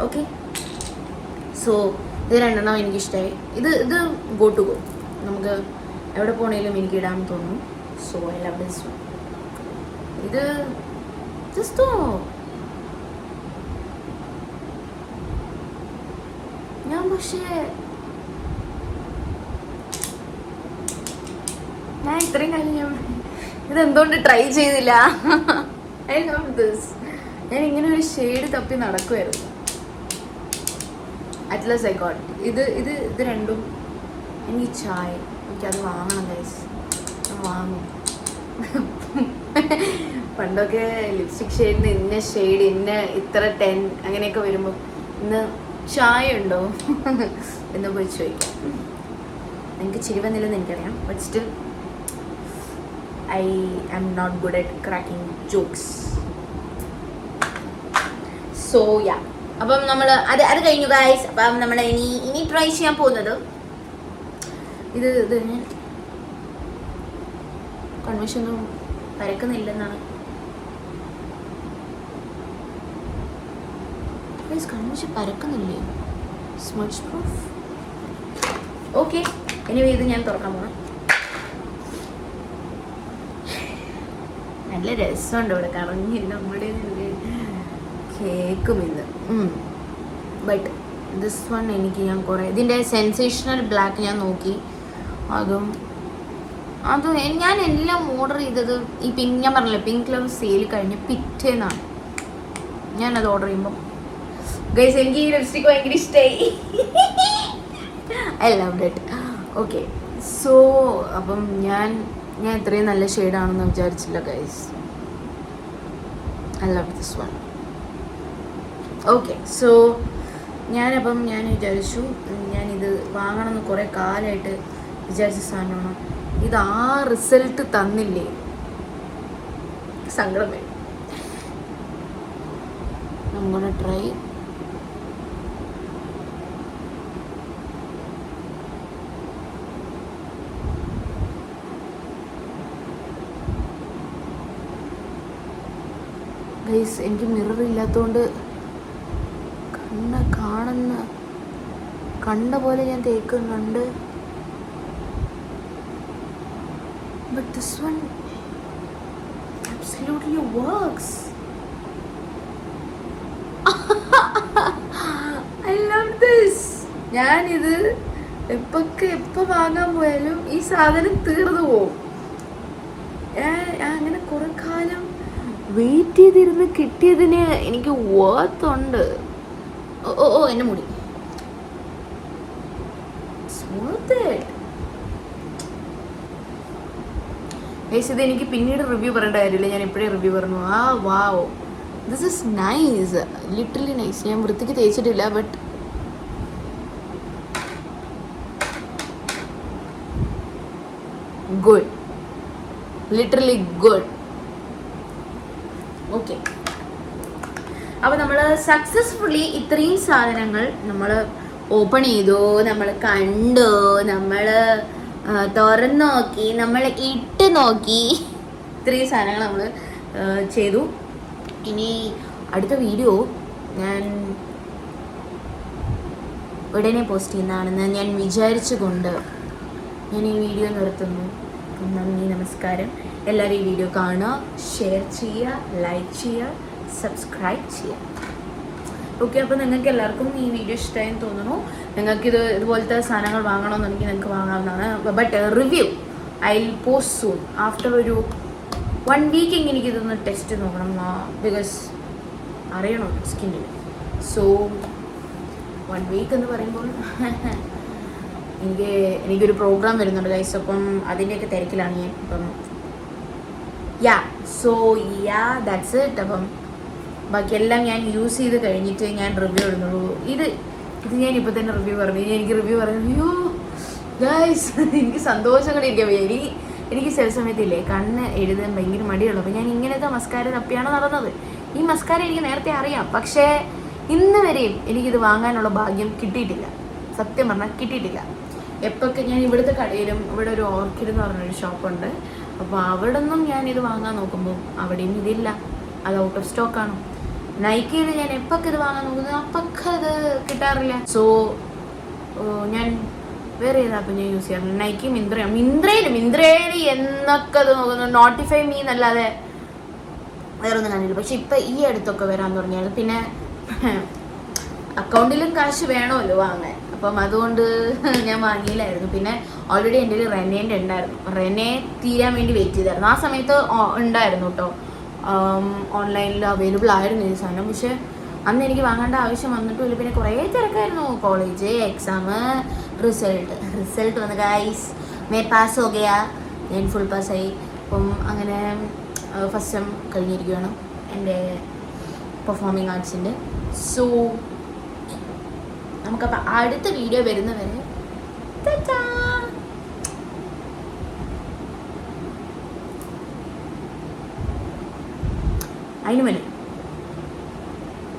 A: ഓക്കെ, സോ ഇത് 2 എനിക്കിഷ്ടമായി. ഇത് ഗോ ടു ഗോ, നമുക്ക് എവിടെ പോണേലും എനിക്ക് ഇടാൻ തോന്നും. So I love this one. ഇത് ജസ്റ്റ് ഞാൻ ഇത്രയും കാലം ഞാൻ ഇതെന്തുകൊണ്ട് ട്രൈ ചെയ്തില്ല? I love this. ഞാൻ ഇങ്ങനെ ഒരു ഷെയ്ഡ് തപ്പി നടക്കുമായിരുന്നു. അറ്റ്ലസ് ഐ ഗോട്ട് ഇത് 2 എനിക്ക് ചായ, എനിക്കത് വാങ്ങണം ഗൈസ്, വാങ്ങും. പണ്ടൊക്കെ ലിപ്സ്റ്റിക് ഷെയ്ഡിന് ഇന്ന ഷെയ്ഡ് ഇത്ര 10 അങ്ങനെയൊക്കെ വരുമ്പോൾ ഇന്ന് ചായ ഉണ്ടോ എന്ന് പോയി ചോദിക്കാം. എനിക്ക് ചിരി വന്നില്ലെന്ന് എനിക്കറിയാം, but still I am not good at cracking jokes. So yeah, അപ്പം നമ്മൾ അത് കഴിഞ്ഞു ഗൈസ്. അപ്പം നമ്മൾ ഇനി ട്രൈ ചെയ്യാൻ പോകുന്നത് ഇത് ഞാൻ കൺവെൻഷനൊന്നും പരക്കുന്നില്ലെന്നാണ് ഗൈസ്. കൺവെൻഷൻ പരക്കുന്നില്ലേ? Smudge proof. ഓക്കെ, എനിവേ ഇത് ഞാൻ തുറക്കാൻ പോകണം. നല്ല രസമുണ്ട് ഇവിടെ, കറങ്ങില്ല നമ്മുടെ കേക്കും ഇന്ന്. ബട്ട് ദിസ് വൺ ഞാൻ കുറേ ഇതിൻ്റെ സെൻസേഷണൽ ബ്ലാക്ക് ഞാൻ നോക്കി, അതും ഞാൻ എല്ലാം ഓർഡർ ചെയ്തത് ഈ പിങ്ക്, ഞാൻ പറഞ്ഞില്ലേ പിങ്ക് ലവ് സെയിൽ കഴിഞ്ഞ് പിറ്റേന്നാണ് ഞാനത് ഓർഡർ ചെയ്യുമ്പോൾ. ഗൈസ്, എനിക്ക് ഈ ലിപ്സ്റ്റിക് ഭയങ്കര ഇഷ്ടമായി. I love it. Okay, so അപ്പം ഞാൻ ഇത്രയും നല്ല ഷെയ്ഡാണെന്ന് വിചാരിച്ചില്ല guys. I love this one. Okay, so ഞാൻ വിചാരിച്ചു ഞാൻ ഇത് വാങ്ങണമെന്ന് കുറേ കാലമായിട്ട് വിചാരിച്ച സാധനമാണ്. ഇത് ആ റിസൾട്ട് തന്നില്ലേ, സങ്കടം വരും. നമ്മളെ ട്രൈ ഗൈസ്. എനിക്ക് മിറർ ഇല്ലാത്തതുകൊണ്ട് കണ്ട പോലെ ഞാൻ തേക്കുന്നുണ്ട്. But this one absolutely works. I love this. ഞാനിത് എപ്പോൾ വാങ്ങാൻ പോയാലും ഈ സാധനം തീർന്നു പോവും. അങ്ങനെ കുറെ കാലം വെയിറ്റ് ചെയ്തിരുന്ന് കിട്ടിയതിന് എനിക്ക് വർത്തുണ്ട്. ഓ എന്നെ മുടി ഇത് എനിക്ക് പിന്നീട് റിവ്യൂ പറയേണ്ട കാര്യമില്ല, ഞാൻ എപ്പോഴേ റിവ്യൂ പറഞ്ഞു. Wow, this is nice, literally nice. ഞാൻ വൃത്തിക്ക് തേച്ചിട്ടില്ല, but good, literally good. Okay, അപ്പോൾ നമ്മൾ സക്സസ്ഫുള്ളി ഇത്രയും സാധനങ്ങൾ നമ്മൾ ഓപ്പൺ ചെയ്തു, നമ്മൾ കണ്ടു, നമ്മൾ തുറന്നു നോക്കി, നമ്മൾ ഇട്ട് നോക്കി. ഇത്രയും സാധനങ്ങൾ നമ്മൾ ചെയ്തു. ഇനി അടുത്ത വീഡിയോ ഞാൻ ഉടനെ പോസ്റ്റ് ചെയ്യുന്നതാണെന്ന് ഞാൻ വിചാരിച്ചുകൊണ്ട് ഞാൻ ഈ വീഡിയോ നിർത്തുന്നു. നന്ദി, നമസ്കാരം. എല്ലാവരും ഈ വീഡിയോ കാണുക, ഷെയർ ചെയ്യുക, ലൈക്ക് ചെയ്യുക, സബ്സ്ക്രൈബ് ചെയ്യുക. ഓക്കെ, അപ്പോൾ നിങ്ങൾക്ക് എല്ലാവർക്കും ഈ വീഡിയോ ഇഷ്ടമായെന്ന് തോന്നുന്നു. നിങ്ങൾക്കിത് ഇതുപോലത്തെ സാധനങ്ങൾ വാങ്ങണമെന്നുണ്ടെങ്കിൽ നിങ്ങൾക്ക് വാങ്ങാവുന്നതാണ്. But review I will post soon. After ഒരു 1 വീക്ക് എങ്കിൽ എനിക്കിതൊന്ന് ടെസ്റ്റ് നോക്കണം, ബിക്കോസ് അറിയണം സ്കിന്നിൽ. സോ 1 വീക്ക് എന്ന് പറയുമ്പോൾ എനിക്കൊരു പ്രോഗ്രാം വരുന്നുണ്ട് ഗൈസ്. അപ്പം അതിൻ്റെയൊക്കെ തിരക്കിലാണ് ഞാൻ. അപ്പം ദാറ്റ്സ് ഇറ്റ്. അപ്പം ബാക്കിയെല്ലാം ഞാൻ യൂസ് ചെയ്ത് കഴിഞ്ഞിട്ട് ഞാൻ റിവ്യൂ ഇടുന്നുള്ളൂ. ഇത് ഞാൻ ഇപ്പോൾ തന്നെ റിവ്യൂ പറഞ്ഞു. എനിക്ക് റിവ്യൂ പറഞ്ഞു, അയ്യോ ഗൈസ്, എനിക്ക് സന്തോഷം കൂടെ ഇരിക്കാൻ വയ്യ. എനിക്ക് ചില സമയത്തില്ലേ കണ്ണ് എഴുതാൻ ഭയങ്കര മടിയുള്ളൂ. അപ്പോൾ ഞാൻ ഇങ്ങനത്തെ മസ്കാര തപ്പിയാണ് നടന്നത്. ഈ മസ്കാര എനിക്ക് നേരത്തെ അറിയാം, പക്ഷേ ഇന്ന് വരെയും എനിക്കിത് വാങ്ങാനുള്ള ഭാഗ്യം കിട്ടിയിട്ടില്ല. സത്യം പറഞ്ഞാൽ കിട്ടിയിട്ടില്ല. എപ്പോഴൊക്കെ ഞാൻ ഇവിടുത്തെ കടയിലും, ഇവിടെ ഒരു ഓർക്കിഡ് എന്ന് പറഞ്ഞൊരു ഷോപ്പുണ്ട്, അപ്പോൾ അവിടെ നിന്നും ഞാനിത് വാങ്ങാൻ നോക്കുമ്പോൾ അവിടെയും ഇതില്ല, അത് ഔട്ട് ഓഫ് സ്റ്റോക്കാണ്. നൈക്കയിൽ ഞാൻ എപ്പൊക്കെ ഇത് വാങ്ങാൻ നോക്കുന്നത് അപ്പൊക്കെ അത് കിട്ടാറില്ല. സോ ഞാൻ വേറെ ഏതാപ്പം ഞാൻ യൂസ് ചെയ്യാറുണ്ട്, നൈക്കി, മിന്ത്രയിൽ എന്നൊക്കെ അത് നോക്കുന്നു. നോട്ടിഫൈ മീ എന്നല്ലാതെ വേറെ ഒന്നും കണ്ടില്ല. പക്ഷെ ഇപ്പം ഈ അടുത്തൊക്കെ വരാൻ തുടങ്ങിയത്. പിന്നെ അക്കൗണ്ടിലും കാശ് വേണമല്ലോ വാങ്ങാൻ, അപ്പം അതുകൊണ്ട് ഞാൻ വാങ്ങിയില്ലായിരുന്നു. പിന്നെ ഓൾറെഡി എൻ്റെ ഒരു റെനേൻ്റെ ഉണ്ടായിരുന്നു, റെനെ തീരാൻ വേണ്ടി വെയിറ്റ് ചെയ്തായിരുന്നു. ആ സമയത്ത് ഉണ്ടായിരുന്നു കേട്ടോ, ഓൺലൈനിൽ അവൈലബിൾ ആയിരുന്നു ഈ സാധനം. പക്ഷെ അന്ന് എനിക്ക് വാങ്ങേണ്ട ആവശ്യം വന്നിട്ടില്ല. പിന്നെ കുറേ തിരക്കായിരുന്നു, കോളേജ്, എക്സാം, റിസൾട്ട് വന്ന് ഗൈസ്, മേ പാസ് ഹോ ഗയാ, ഞാൻ ഫുൾ പാസ്സായി. അപ്പം അങ്ങനെ ഫസ്റ്റ് സെം കഴിഞ്ഞിരിക്കുകയാണ് എൻ്റെ പെർഫോമിംഗ് ആർട്സിൻ്റെ. സോ നമുക്കപ്പോൾ അടുത്ത വീഡിയോ വരുന്നവരെ അതിന് വേണ്ടി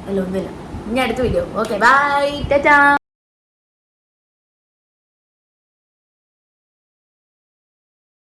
A: അല്ല ഒന്നുമില്ല. ഇനി അടുത്ത വീഡിയോ. Okay, by, Tata.